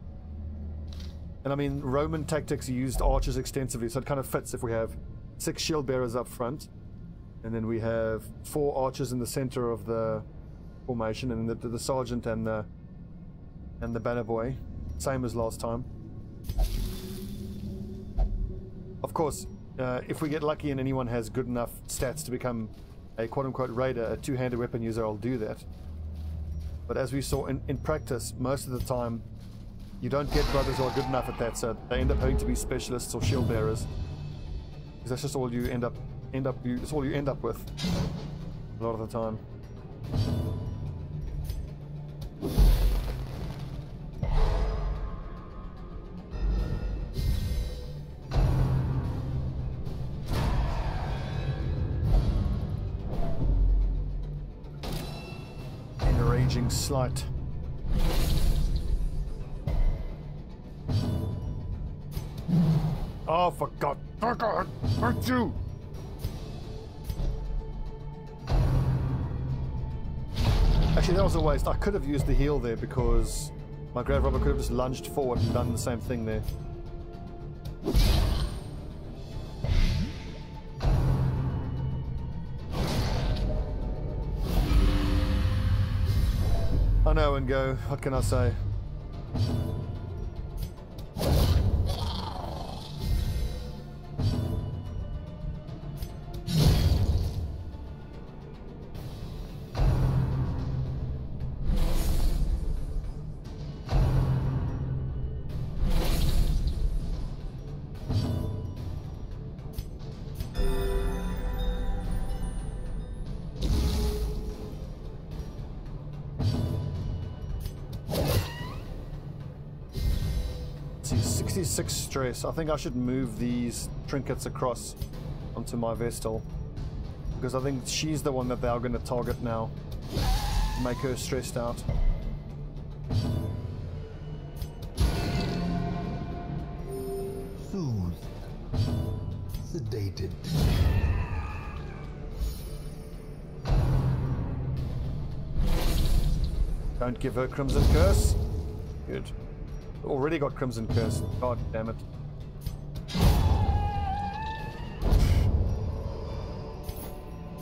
And I mean, Roman tactics used archers extensively, so it kind of fits if we have 6 shield bearers up front, and then we have 4 archers in the center of the formation, and the sergeant and the banner boy, same as last time. Of course, if we get lucky and anyone has good enough stats to become a quote-unquote raider, a 2-handed weapon user, I'll do that. But as we saw in practice, most of the time, you don't get brothers who are good enough at that, so they end up having to be specialists or shield bearers. Because that's just all you end up with a lot of the time. Enraging Slight. Oh, for God! Hurt you! Actually, that was a waste. I could have used the heal there because my Grave Robber could have just lunged forward and done the same thing there. I know and go. What can I say? 36 stress. I think I should move these trinkets across onto my Vestal, because I think she's the one that they are going to target now. Make her stressed out. Soothed. Sedated. Don't give her Crimson Curse. Good. Already got Crimson Curse. God damn it.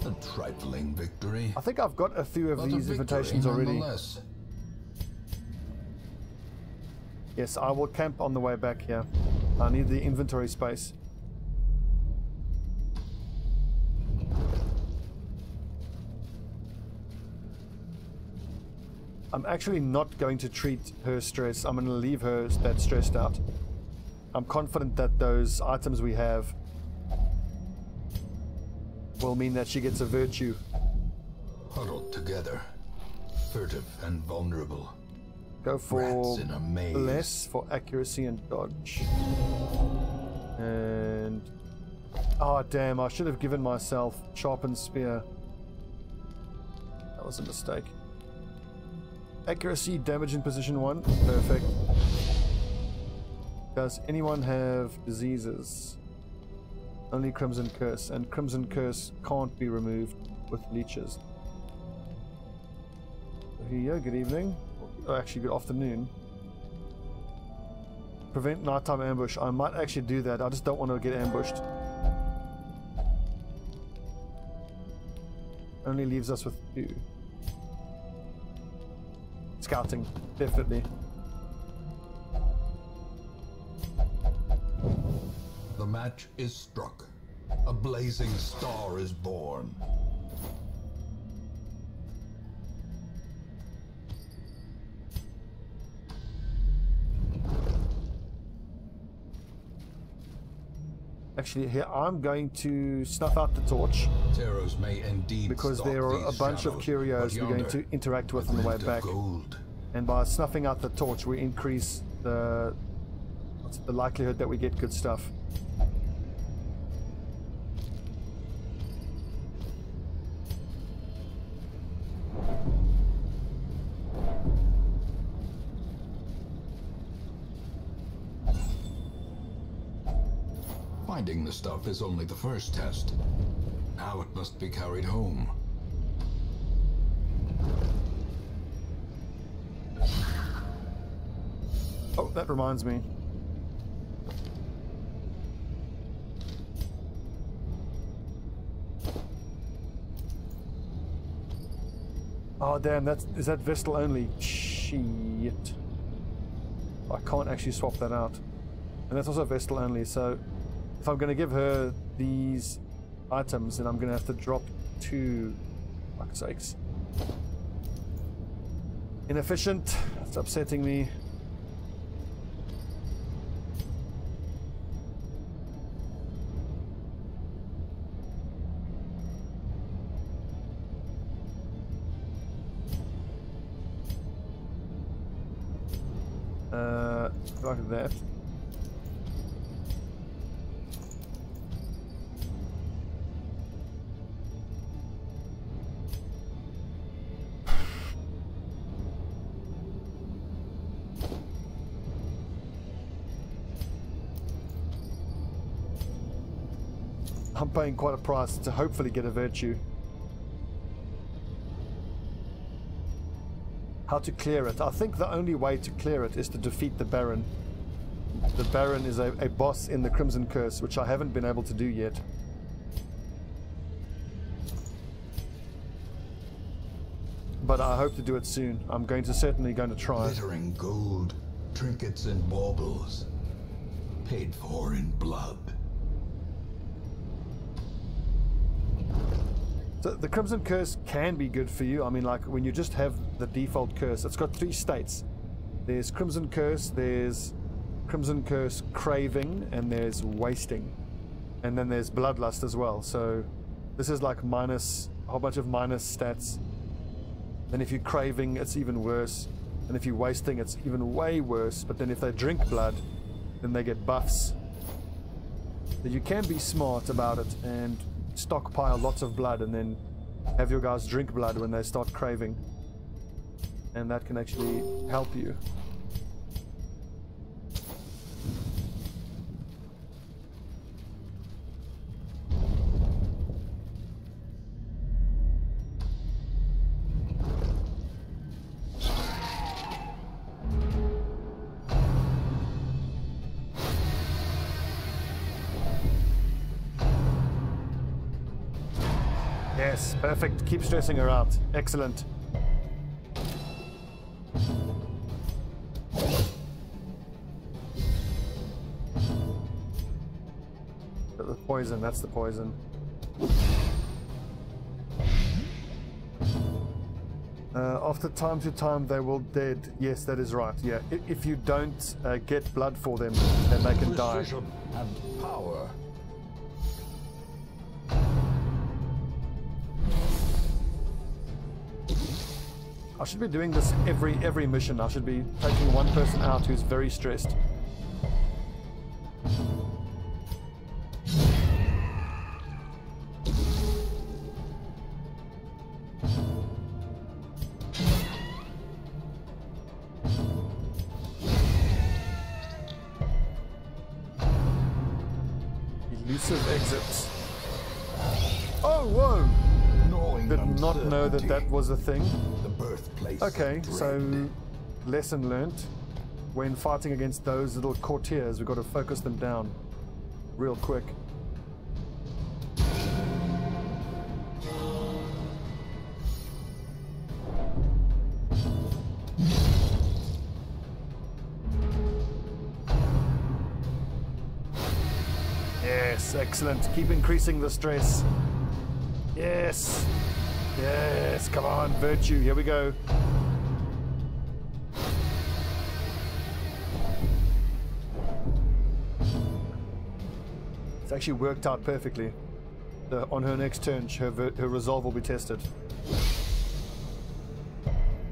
A trifling victory. I think I've got a few of these invitations already. Yes, I will camp on the way back here. I need the inventory space. I'm actually not going to treat her stress. I'm going to leave her that stressed out. I'm confident that those items we have will mean that she gets a virtue. Huddled together, furtive and vulnerable. Go for Rats in a maze. less for accuracy and dodge. And... oh damn, I should have given myself sharpened spear. That was a mistake. Accuracy, damage in position 1. Perfect. Does anyone have diseases? Only Crimson Curse, and Crimson Curse can't be removed with leeches. Here you go, good evening. Oh, actually, good afternoon. Prevent nighttime ambush. I might actually do that. I just don't want to get ambushed. Only leaves us with 2. Scouting, definitely. The match is struck. A blazing star is born. Actually, here I'm going to snuff out the torch. Terrors may indeed because there are a bunch of curios we're going to interact with on the way back. And by snuffing out the torch, we increase the likelihood that we get good stuff. Finding the stuff is only the first test. Now it must be carried home. Oh, that reminds me. Oh damn, is that Vestal only? Shit. I can't actually swap that out. And that's also Vestal only, so if I'm going to give her these items, then I'm going to have to drop 2. Fuck's sakes. Inefficient. It's upsetting me. Like that. I'm paying quite a price to hopefully get a virtue. How to clear it? I think the only way to clear it is to defeat the Baron. The Baron is a boss in the Crimson Curse, which I haven't been able to do yet. But I hope to do it soon. I'm certainly going to try. Glittering gold, trinkets and baubles, paid for in blood. So the Crimson Curse can be good for you. I mean, like, when you just have the default curse, it's got 3 states. There's Crimson Curse, there's Crimson Curse Craving, and there's Wasting. And then there's Bloodlust as well. So this is like minus, a whole bunch of minus stats. Then if you're Craving, it's even worse. And if you're Wasting, it's even way worse. But then if they drink blood, then they get buffs. So you can be smart about it and stockpile lots of blood and then have your guys drink blood when they start craving. And that can actually help you. Yes, perfect. Keep stressing her out. Excellent. The poison, that's the poison. After time to time they will dead. Yes, that is right. Yeah, if you don't get blood for them, then they can die. Precision and power. I should be doing this every mission. I should be taking one person out who's very stressed. Elusive exits. Oh, whoa! Did not know that that was a thing. Okay, so lesson learnt. When fighting against those little courtiers, we've got to focus them down real quick. Yes, excellent. Keep increasing the stress. Yes. Yes, come on, virtue. Here we go. It's actually worked out perfectly. On her next turn, her resolve will be tested.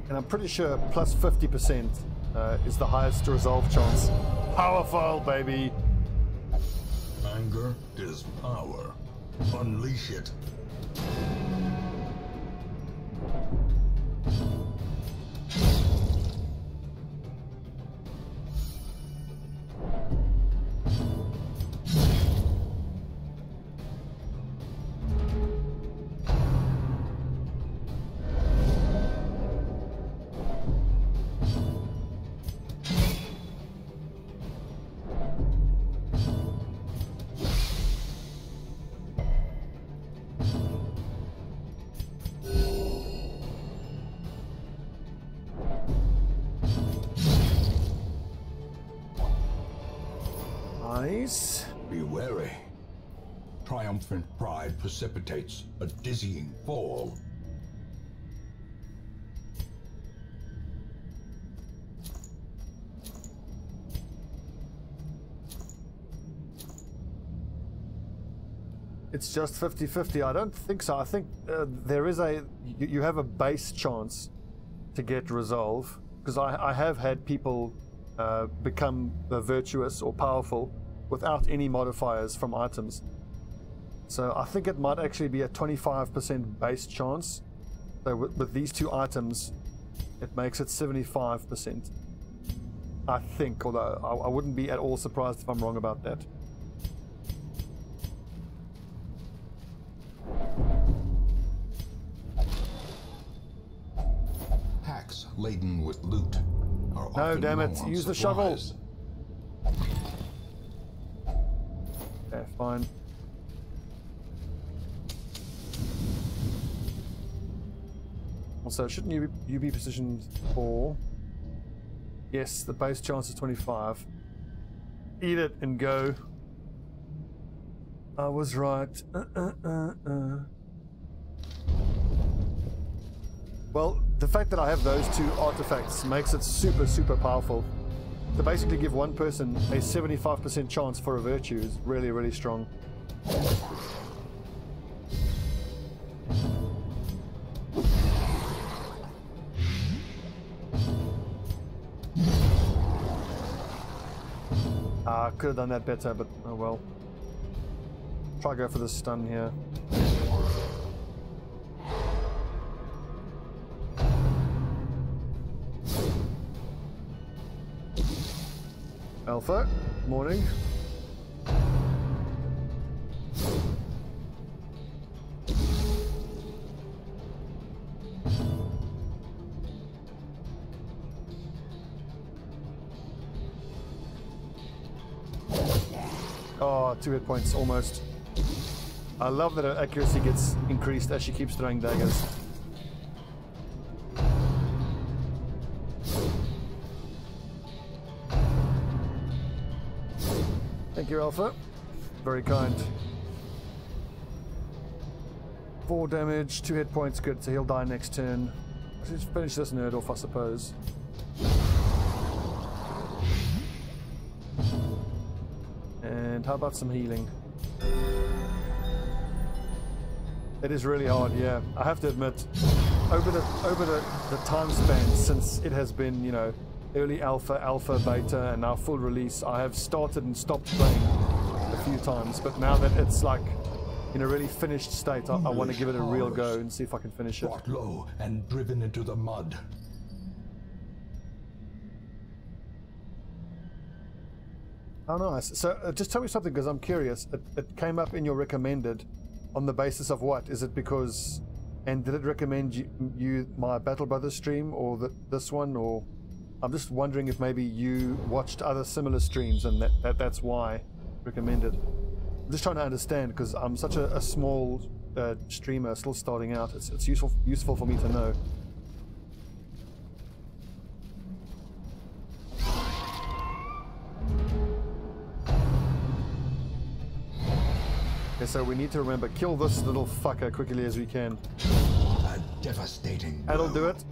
And I'm pretty sure plus 50% is the highest resolve chance. Powerful, baby! Anger is power. Unleash it. Nice. Be wary. Triumphant pride precipitates a dizzying fall. It's just 50-50. I don't think so. I think there is you have a base chance to get resolve, because I have had people become virtuous or powerful without any modifiers from items. So I think it might actually be a 25% base chance. So with these two items, it makes it 75%. I think, although I wouldn't be at all surprised if I'm wrong about that. Packs laden with loot are No, often damn it! low on Use the supplies. shovel. Okay, fine. Also, shouldn't you be positioned for? Yes, the base chance is 25. Eat it and go. I was right. Well, the fact that I have those two artifacts makes it super powerful. To basically give one person a 75% chance for a virtue is really strong. could have done that better, but oh well. Try go for the stun here. Alpha, morning. Oh, 2 hit points, almost. I love that her accuracy gets increased as she keeps throwing daggers. Thank you, Alpha. Very kind. 4 damage, 2 hit points, good, so he'll die next turn. Let's just finish this nerd off, I suppose. And how about some healing? It is really hard, yeah. I have to admit, over the time span since it has been, you know, early alpha, beta, and now full release, I have started and stopped playing a few times, but now that it's like in a really finished state, I want to give it a real go and see if I can finish it. Brought low and driven into the mud. Oh, nice. So just tell me something, because I'm curious. It came up in your recommended on the basis of what? Is it because... And did it recommend you my Battle Brothers stream or this one? Or I'm just wondering if maybe you watched other similar streams and that's why recommended. I'm just trying to understand, because I'm such a small streamer still starting out. It's useful for me to know. Okay, so we need to remember, kill this little fucker quickly as we can. A devastating blow. That'll do it.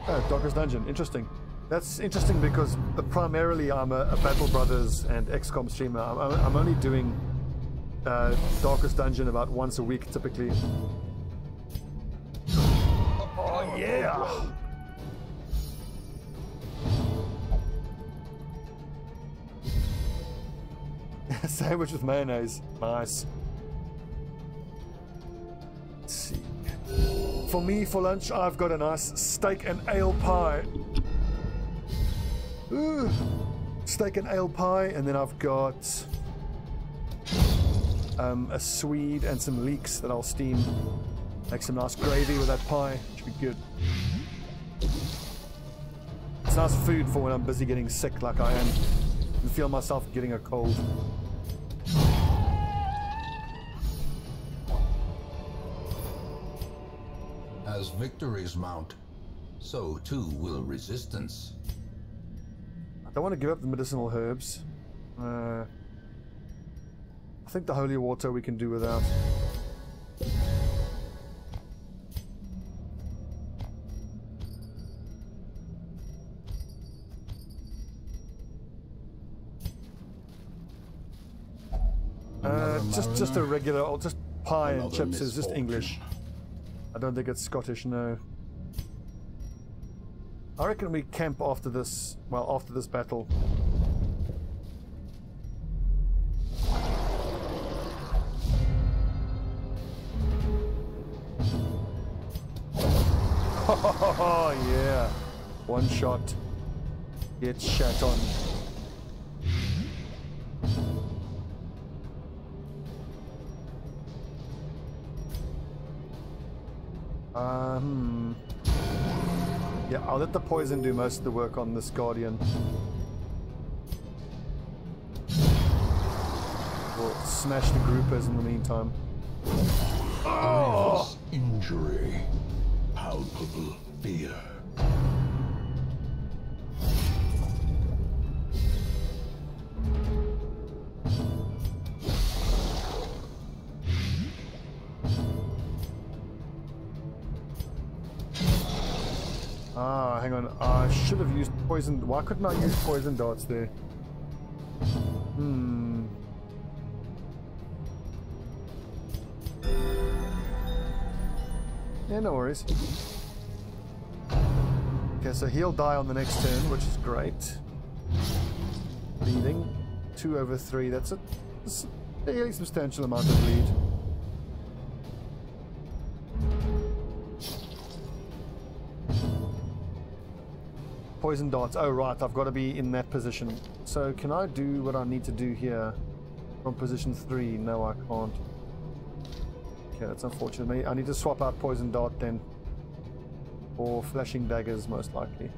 Oh, Darkest Dungeon, interesting. That's interesting because primarily I'm a Battle Brothers and XCOM streamer. I'm only doing Darkest Dungeon about once a week typically. Oh yeah! Sandwich with mayonnaise. Nice. Let's see. For me, for lunch, I've got a nice steak and ale pie. Ooh. Steak and ale pie, and then I've got a Swede and some leeks that I'll steam. Make some nice gravy with that pie. Should be good. It's nice food for when I'm busy getting sick like I am. I feel myself getting a cold. As victories mount, so too will resistance. I don't want to give up the medicinal herbs. I think the holy water we can do without. Just a regular, or just pie and chips is just English. I don't think it's Scottish, no. I reckon we camp after this, well, after this battle. Oh yeah, one shot, get shat on. Yeah, I'll let the poison do most of the work on this Guardian. We'll smash the groupers in the meantime. Oh! Injury, palpable fear. Ah, hang on. I should have used poison. Why couldn't I use poison darts there? Yeah, no worries. Okay, so he'll die on the next turn, which is great. Bleeding. 2 over 3. That's a fairly substantial amount of bleed. Poison darts. Oh, right. I've got to be in that position. So can I do what I need to do here from position 3? No, I can't. Okay, that's unfortunate. I need to swap out poison dart then. Or flashing daggers, most likely.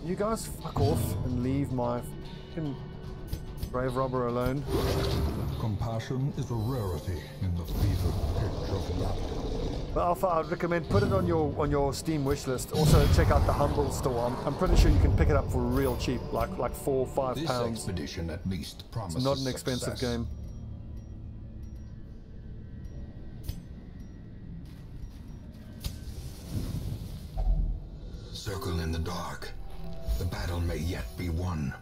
You guys fuck off and leave my fucking grave robber alone. Compassion is a rarity in the fevered pitch of life. Well, Alpha, I'd recommend put it on your Steam wishlist. Also, check out the Humble store. I'm pretty sure you can pick it up for real cheap, like £4 or £5. This expedition at least promises it's not an expensive success. game. Circle in the dark. The battle may yet be won.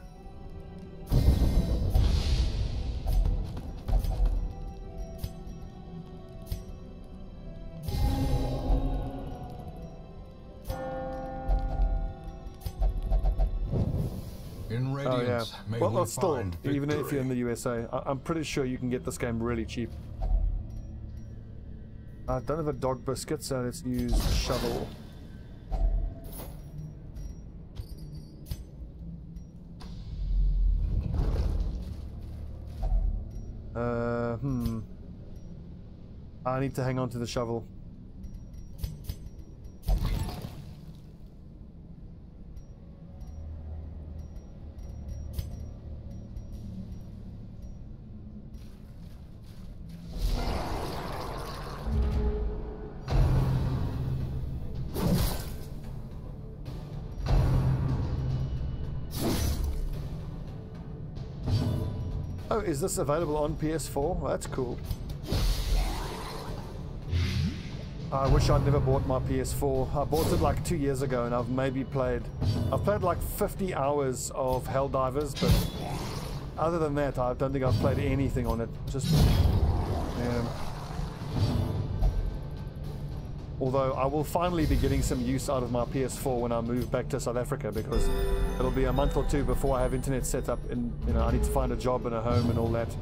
In Radiance, may we well, still, find even if victory. you're in the USA, I'm pretty sure you can get this game really cheap. I don't have a dog biscuit, so let's use a shovel. I need to hang on to the shovel. Oh, is this available on PS4? Well, that's cool. I wish I'd never bought my PS4. I bought it like 2 years ago and I've played like 50 hours of Helldivers, but other than that, I don't think I've played anything on it. Just, yeah. Although I will finally be getting some use out of my PS4 when I move back to South Africa, because it'll be a month or two before I have internet set up, and I need to find a job and a home and all that.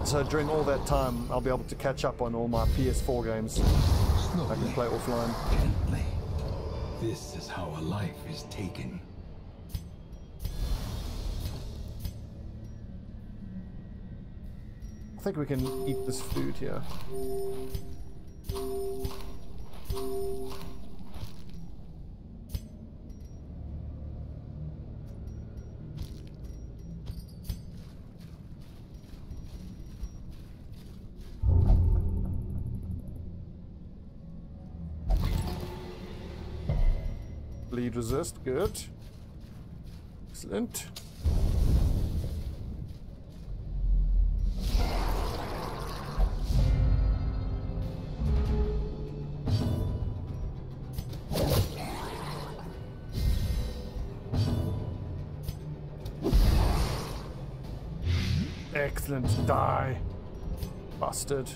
So during all that time, I'll be able to catch up on all my PS4 games. I can play offline. Gently. This is how a life is taken. I think we can eat this food here. Bleed resist, good. Excellent. Excellent, die. Bastard.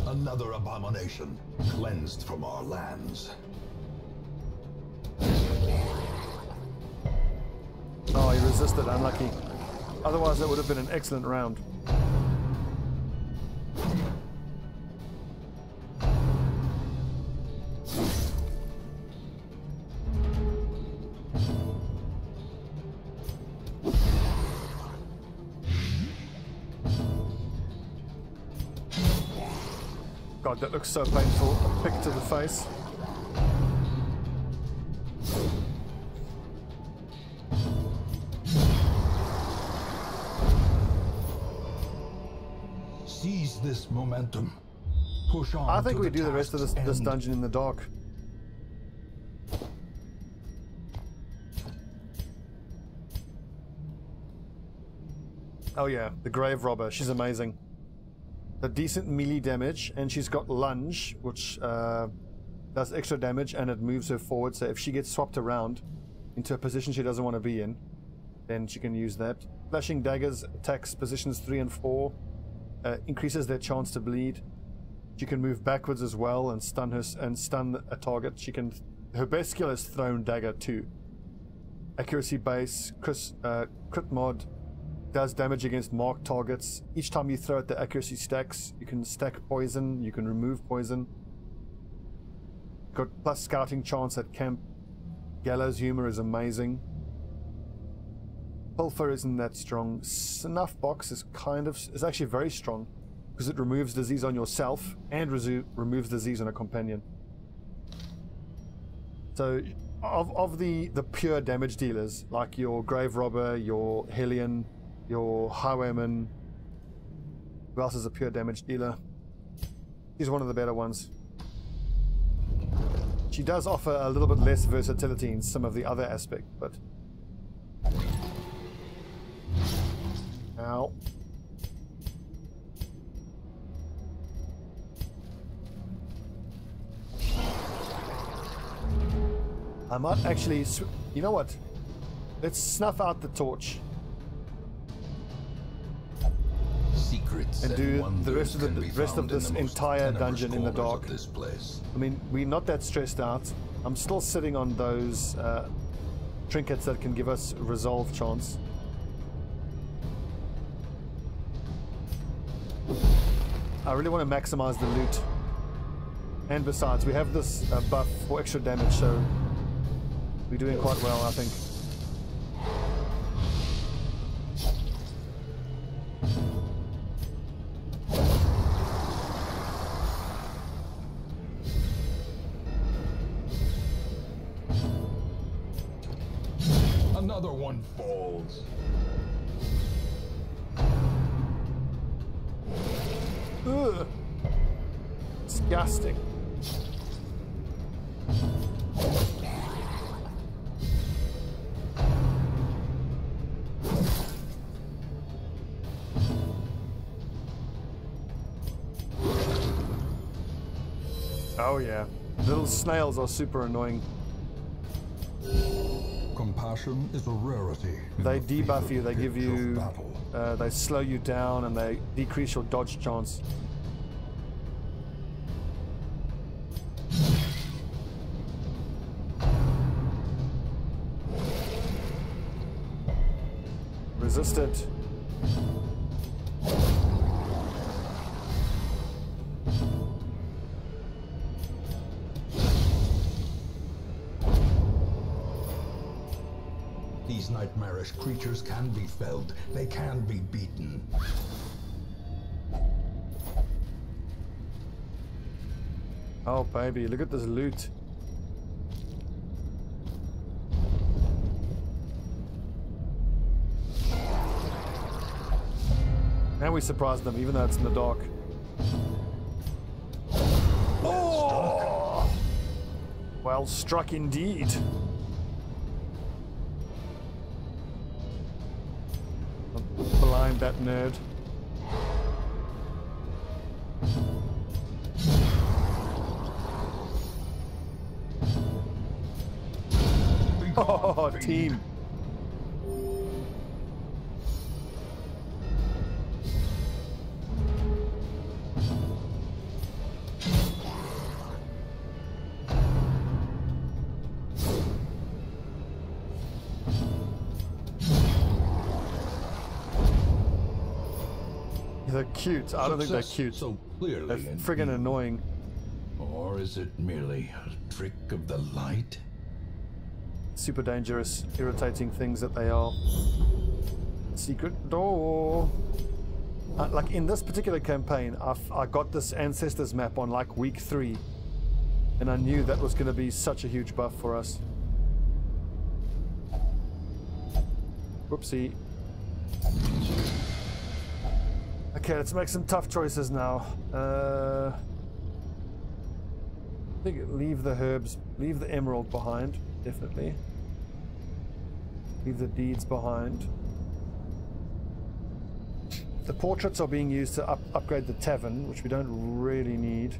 Another abomination cleansed from our lands. Oh, he resisted, unlucky. Otherwise, that would have been an excellent round. God, that looks so painful. A pick to the face. Seize this momentum. Push on. I think to we do the rest of this end. dungeon in the dark. Oh yeah, the grave robber. She's amazing. The decent melee damage, and she's got lunge, which does extra damage and it moves her forward. So if she gets swapped around into a position she doesn't want to be in, then she can use that. Flashing daggers attacks positions 3 and 4, increases their chance to bleed. She can move backwards as well and stun a target. She can. Her best skill is thrown dagger 2. Accuracy base, crit mod, does damage against marked targets. Each time you throw it, the accuracy stacks. You can stack poison, you can remove poison. Got plus scouting chance at camp. Gallows humor is amazing. Pilfer isn't that strong. Snuff box is actually very strong because it removes disease on yourself and removes disease on a companion. So of the pure damage dealers, like your grave robber, your Hellion, your highwayman, who else is a pure damage dealer? She's one of the better ones. She does offer a little bit less versatility in some of the other aspects, but ow. I might actually, you know what? Let's snuff out the torch Secrets and do the rest of this entire dungeon in the dark. This place. I mean, we're not that stressed out. I'm still sitting on those trinkets that can give us resolve chance. I really want to maximize the loot. And besides, we have this buff for extra damage, so we're doing quite well, I think. Another one falls. Ugh. Disgusting. Oh yeah, little snails are super annoying. Compassion is a rarity. They debuff you, they give you, they slow you down and they decrease your dodge chance. Resisted. These nightmarish creatures can be felled. They can be beaten. Oh baby, look at this loot. And we surprised them, even though it's in the dark. Oh! Well struck indeed. Blind that nerd. Oh, team. They're cute. I don't think they're cute. So clearly, they're friggin' annoying. Or is it merely a trick of the light? Super dangerous, irritating things that they are. Secret door. Like in this particular campaign, I got this Ancestors map on like week 3. And I knew that was going to be such a huge buff for us. Whoopsie. Okay, let's make some tough choices now. I think leave the herbs, leave the emerald behind, definitely. Leave the deeds behind. The portraits are being used to upgrade the tavern, which we don't really need.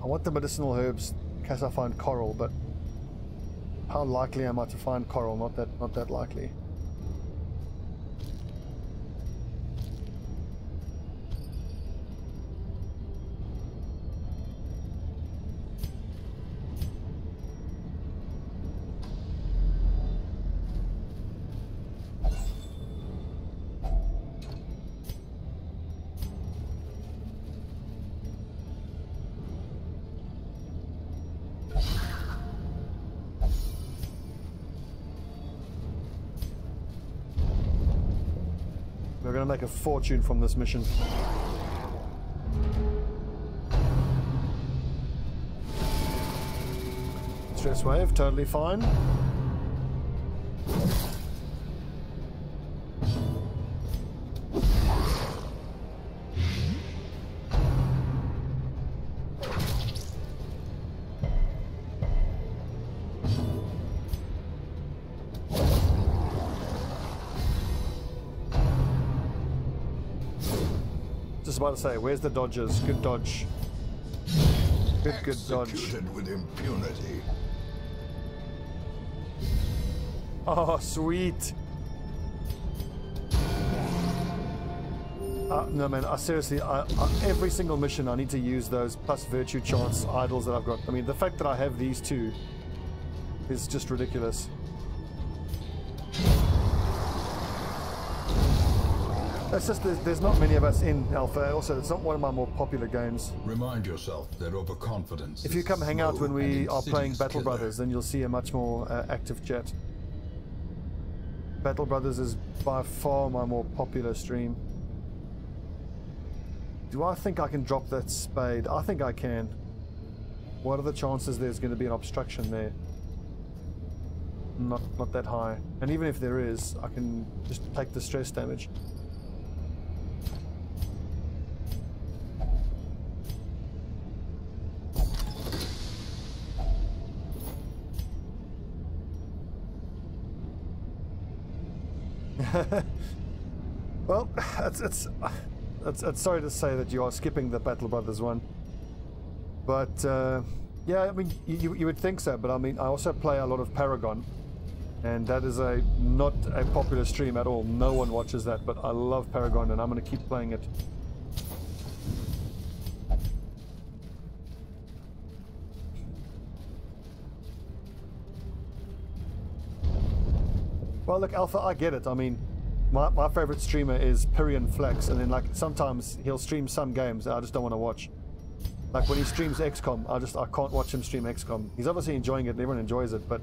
I want the medicinal herbs in case I find coral, but how likely am I to find coral? Not that likely. We're going to make a fortune from this mission. Stress wave, totally fine. About to say, where's the dodges? Good dodge. Good dodge. Executed with impunity. Oh, sweet. No man, seriously, every single mission I need to use those plus virtue chance idols that I've got. I mean, the fact that I have these two is just ridiculous. It's just there's not many of us in Alpha. Also, it's not one of my more popular games. Remind yourself that overconfidence. If you come hang out when we are playing Battle Brothers, then you'll see a much more active chat. Battle Brothers is by far my more popular stream. Do I think I can drop that spade? I think I can. What are the chances there's going to be an obstruction there? Not that high. And even if there is, I can just take the stress damage. Well, it's sorry to say that you are skipping the Battle Brothers one, but yeah, I mean you would think so, but I mean I also play a lot of Paragon, and that is not a popular stream at all. No one watches that, but I love Paragon, and I'm going to keep playing it. Well, look, Alpha, I get it. I mean, my favorite streamer is Pyrian Flex, and then like sometimes he'll stream some games that I just don't want to watch. Like when he streams XCOM, I can't watch him stream XCOM. He's obviously enjoying it, and everyone enjoys it, but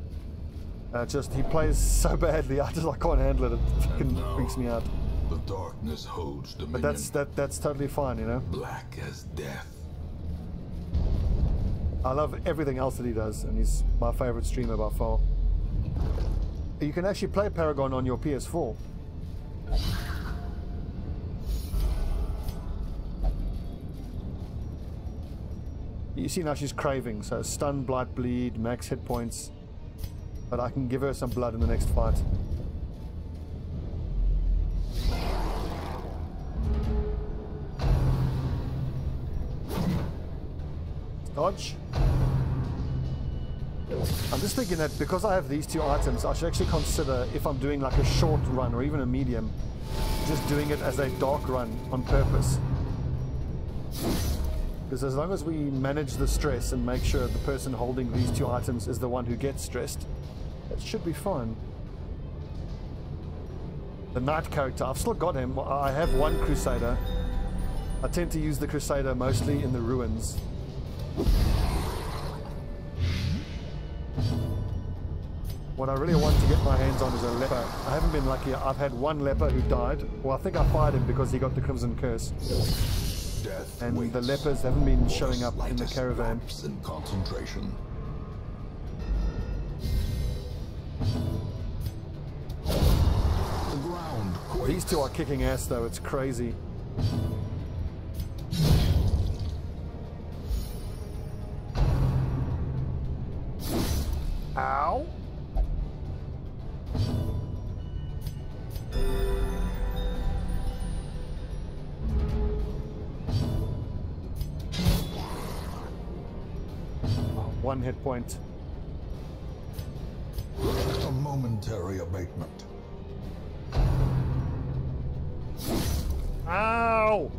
just he plays so badly. I can't handle it. It fucking freaks me out. The darkness holds dominion. But that's totally fine, you know. Black as death. I love everything else that he does, and he's my favorite streamer by far. You can actually play Paragon on your PS4. You see now she's craving, so stun, blight, bleed, max hit points. But I can give her some blood in the next fight. Dodge. I'm just thinking that because I have these two items, I should actually consider, if I'm doing like a short run or even a medium, just doing it as a dark run on purpose. Because as long as we manage the stress and make sure the person holding these two items is the one who gets stressed, it should be fine. The knight character, I've still got him. I have one Crusader. I tend to use the Crusader mostly in the ruins. What I really want to get my hands on is a leper. I haven't been lucky. I've had one leper who died. Well, I think I fired him because he got the Crimson Curse. Death and waits. The lepers haven't been showing up in the caravan. In concentration. The ground quakes. These two are kicking ass though, it's crazy. Ow! 1 hit point. A momentary abatement. Ow!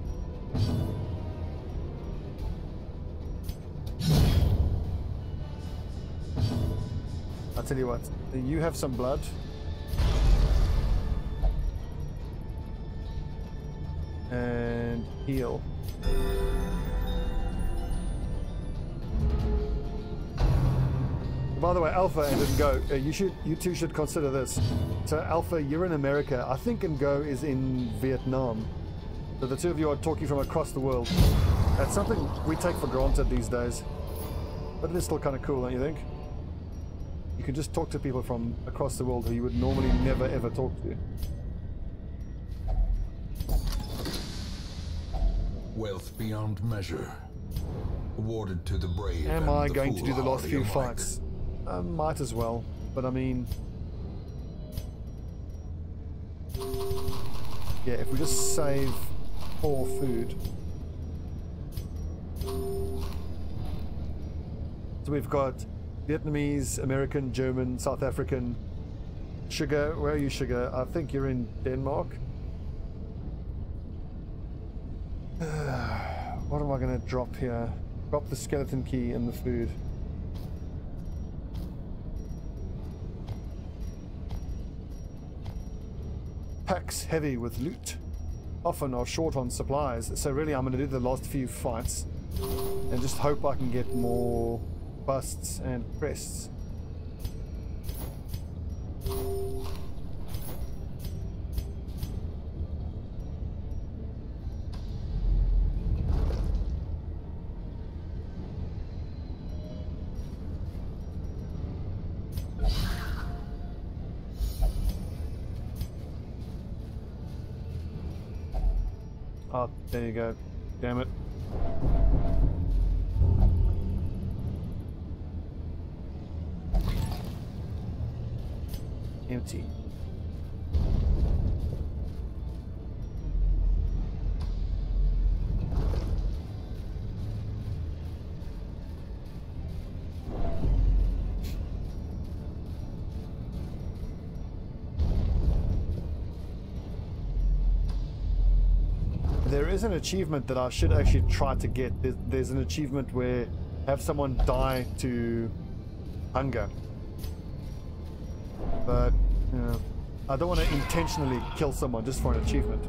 I'll tell you what, you have some blood. And heal. By the way, Alpha and Ngo, you two should consider this. So Alpha, you're in America. I think Ngo is in Vietnam. So the two of you are talking from across the world. That's something we take for granted these days. But it is still kind of cool, don't you think? You can just talk to people from across the world who you would normally never ever talk to. Wealth beyond measure. Awarded to the brave. Am I going to do the last few fights? Might as well, but I mean... Yeah, if we just save 4 food. So we've got Vietnamese, American, German, South African. Sugar, where are you, Sugar? I think you're in Denmark. What am I going to drop here? Drop the skeleton key and the food. Packs heavy with loot. Often are short on supplies, so really I'm going to do the last few fights and just hope I can get more busts and crests. Oh, there you go. Damn it. Empty. There is an achievement that I should actually try to get. There's an achievement where have someone die to hunger. But, you know, I don't want to intentionally kill someone just for an achievement.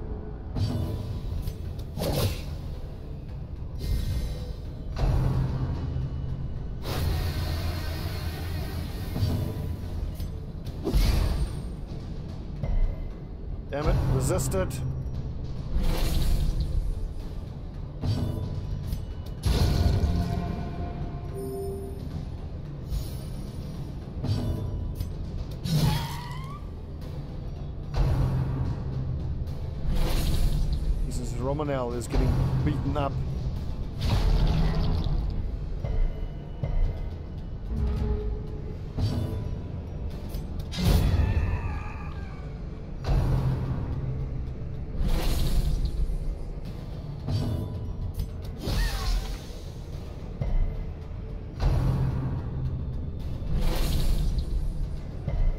Damn it, resisted. Romanel is getting beaten up.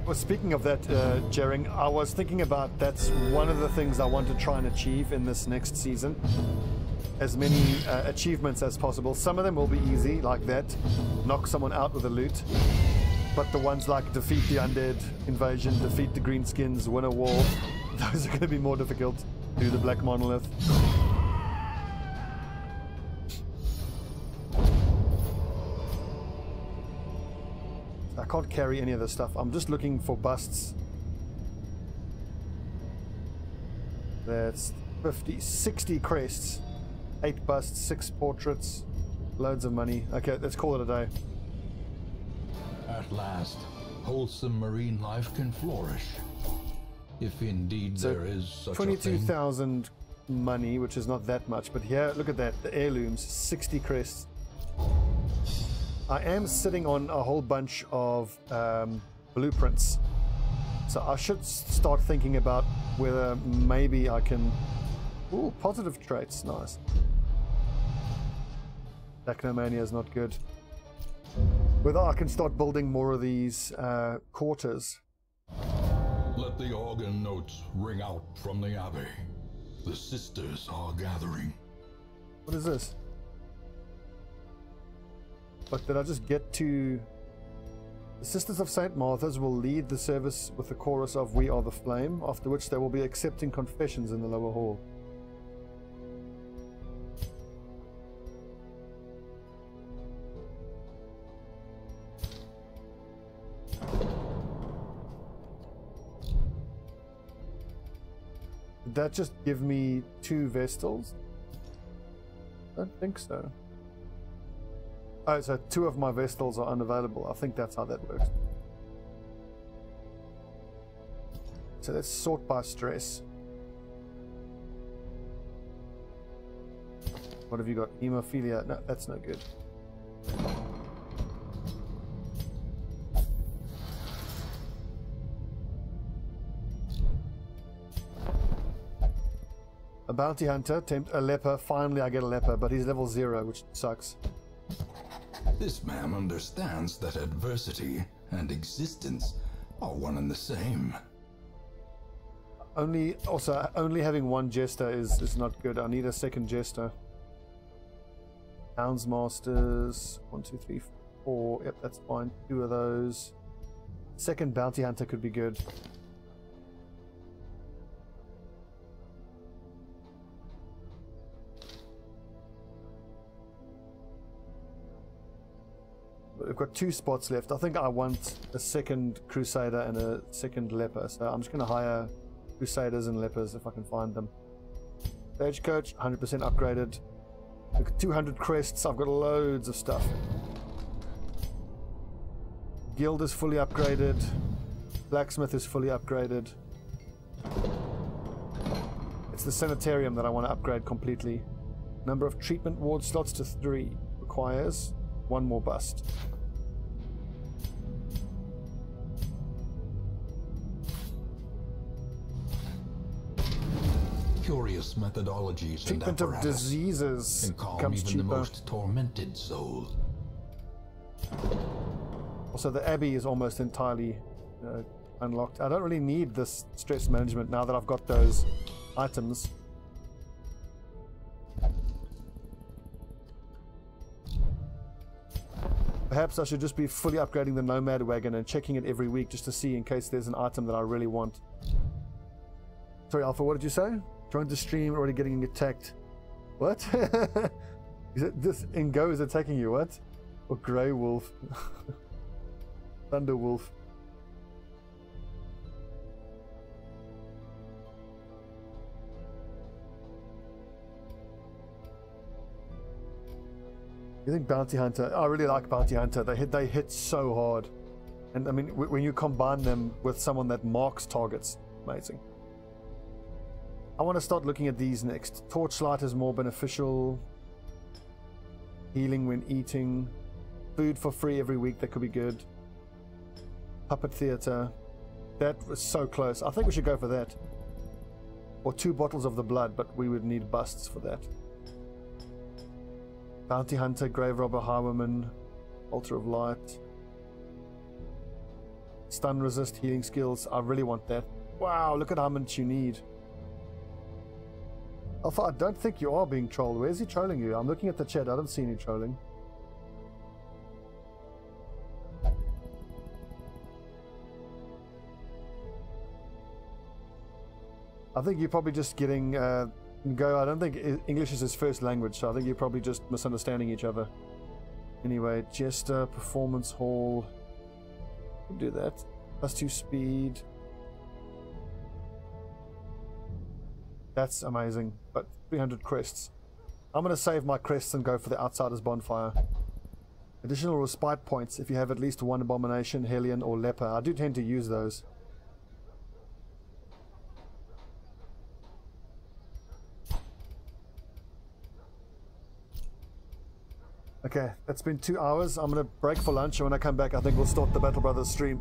Well, speaking of that, Jering, I was thinking about that's one of the things I want to try and achieve in this next season. As many achievements as possible. Some of them will be easy, like that. Knock someone out with a loot. But the ones like defeat the undead invasion, defeat the greenskins, win a war, those are going to be more difficult. Do the black monolith. I can't carry any of this stuff. I'm just looking for busts. That's 50, 60 crests. 8 busts, 6 portraits. Loads of money. Okay, let's call it a day. At last, wholesome marine life can flourish. If indeed So there is such a thing. 22,000 money, which is not that much. But here, look at that. The heirlooms, 60 crests. I am sitting on a whole bunch of blueprints, so I should start thinking about whether maybe I can... Ooh, positive traits, nice. Technomania is not good. whether I can start building more of these quarters. Let the organ notes ring out from the abbey. The sisters are gathering. What is this? But did I just get to... The Sisters of St. Martha's will lead the service with the chorus of We Are the Flame, after which they will be accepting confessions in the lower hall. Did that just give me 2 Vestals? I don't think so. Oh, so 2 of my Vestals are unavailable. I think that's how that works. So let's sort by stress. What have you got? Hemophilia? No, that's no good. A bounty hunter, a leper. Finally I get a leper, but he's level 0, which sucks. This man understands that adversity and existence are one and the same. Only having 1 jester is not good. I need a second jester. Houndsmasters, 1, 2, 3, 4. Yep, that's fine. 2 of those. Second bounty hunter could be good. We've got 2 spots left. I think I want a second Crusader and a second Leper. So I'm just going to hire Crusaders and Lepers if I can find them. Stagecoach, 100% upgraded. Look at 200 crests. I've got loads of stuff. Guild is fully upgraded. Blacksmith is fully upgraded. It's the Sanitarium that I want to upgrade completely. Number of treatment ward slots to 3. Requires 1 more bust. Curious methodologies Treatment and of diseases can calm comes even cheaper. the most tormented soul. Also, the Abbey is almost entirely unlocked. I don't really need this stress management now that I've got those items. Perhaps I should just be fully upgrading the Nomad Wagon and checking it every week just to see in case there's an item that I really want. Sorry, Alpha, what did you say? Trying to stream, already getting attacked. What? Is it this Ingo is attacking you, what? Or Grey Wolf? Thunder Wolf. You think Bounty Hunter? I really like Bounty Hunter. They hit so hard, and I mean when you combine them with someone that marks targets, amazing. I want to start looking at these next. Torchlight is more beneficial. Healing when eating. Food for free every week. That could be good. Puppet Theater. That was so close. I think we should go for that. Or 2 bottles of the blood, but we would need busts for that. Bounty Hunter, Grave Robber, Highwayman, Altar of Light. Stun resist, healing skills. I really want that. Wow, look at how much you need. Alpha, I don't think you are being trolled. Where's he trolling you? I'm looking at the chat. I don't see any trolling. I think you're probably just getting... Go. I don't think English is his first language, so I think you're probably just misunderstanding each other. Anyway, Jester, Performance Hall. We'll do that. +2 speed. That's amazing. But 300 crests. I'm going to save my crests and go for the Outsider's Bonfire. Additional respite points if you have at least 1 Abomination, Hellion, or Leper. I do tend to use those. Okay, it's been 2 hours. I'm going to break for lunch, and when I come back, I think we'll start the Battle Brothers stream.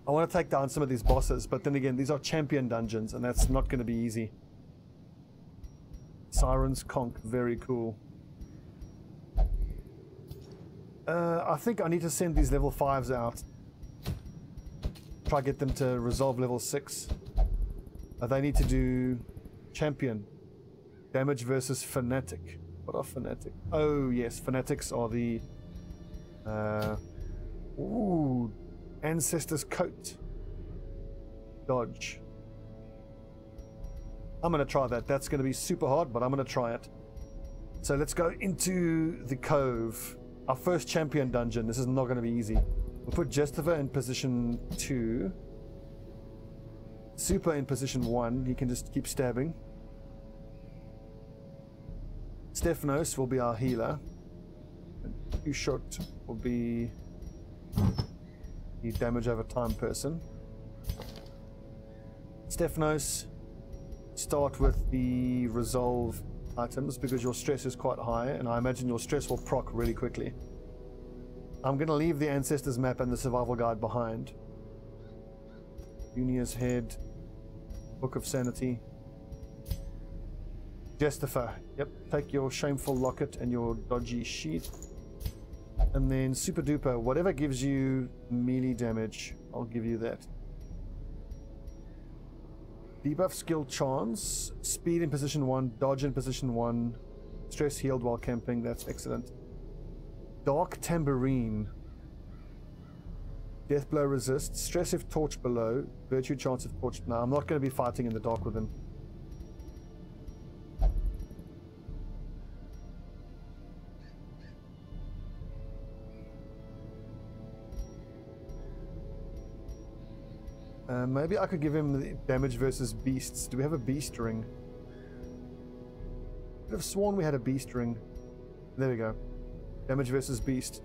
I want want to take down some of these bosses, but then again, these are champion dungeons, and that's not going to be easy. Siren's Conch, very cool. I think I need to send these level 5s out. Try get them to resolve level 6. They need to do champion. Damage versus fanatic. What are fanatic? Oh yes, fanatics are the ooh, ancestor's coat. Dodge. I'm gonna try that. That's gonna be super hard, but I'm gonna try it. So let's go into the cove. Our first champion dungeon. This is not gonna be easy. We'll put Justifer in position 2. Super in position 1. He can just keep stabbing. Stephanos will be our healer. And Shot will be the damage over time person. Stephanos, start with the resolve items because your stress is quite high, and I imagine your stress will proc really quickly. I'm going to leave the Ancestors map and the survival guide behind. Junior's head, Book of Sanity. Justifer, yep, take your shameful locket and your dodgy sheet. And then Super Duper, whatever gives you melee damage, I'll give you that. Debuff skill chance, speed in position 1, dodge in position 1, stress healed while camping, that's excellent. Dark Tambourine. Death blow resist, stress if torch below, virtue chance if torch. No, I'm not going to be fighting in the dark with him. Maybe I could give him the damage versus beasts. Do we have a beast ring? I could have sworn we had a beast ring. There we go. Damage versus beast.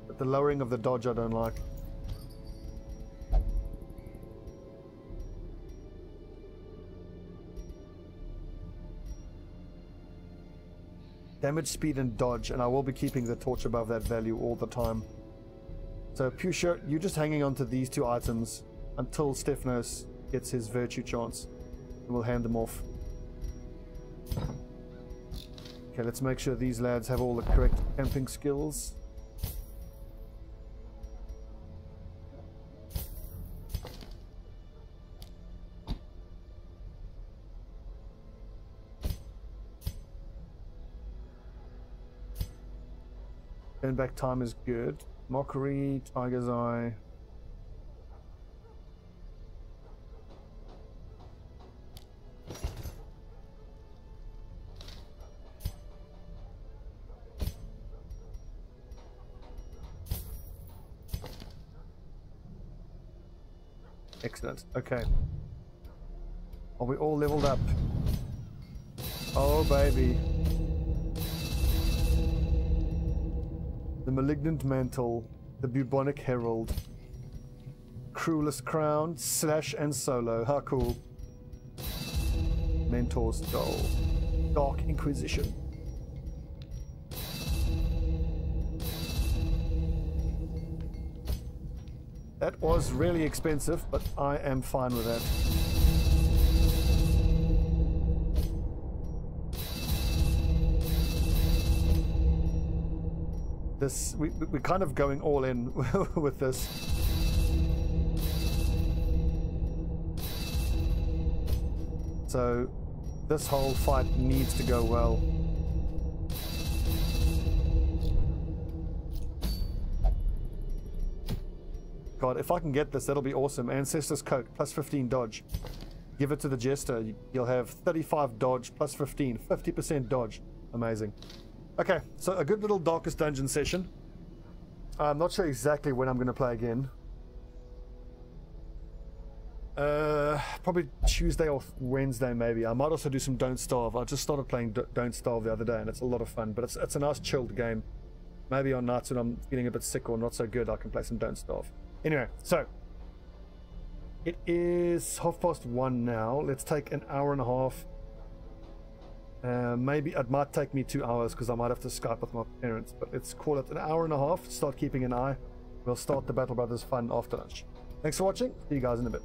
But the lowering of the dodge I don't like. Damage, speed, and dodge, and I will be keeping the torch above that value all the time. So, Pusha, you're just hanging on to these 2 items until Stephanos gets his virtue chance. And we'll hand them off. Okay, let's make sure these lads have all the correct camping skills. Turn back time is good. Mockery, Tiger's Eye. Excellent. Okay. Are we all leveled up? Oh, baby. The Malignant Mantle, the Bubonic Herald, Cruelest Crown, Slash and Solo. How cool. Mentor's Doll, Dark Inquisition. That was really expensive, but I am fine with that. We're kind of going all in with this. So this whole fight needs to go well. God, if I can get this, that'll be awesome. Ancestor's Coat, plus 15 dodge. Give it to the Jester. You'll have 35 dodge, plus 15. 50% dodge. Amazing. Okay, so a good little Darkest Dungeon session. I'm not sure exactly when I'm going to play again. Probably Tuesday or Wednesday maybe. I might also do some Don't Starve. I just started playing Don't Starve the other day and it's a lot of fun, but it's a nice chilled game. Maybe on nights when I'm feeling a bit sick or not so good, I can play some Don't Starve. Anyway, so it is 1:30 now. Let's take an hour and a half. Maybe it might take me 2 hours because I might have to Skype with my parents, but let's call it an hour and a half. Start keeping an eye. We'll start the Battle Brothers fun after lunch. Thanks for watching. See you guys in a bit.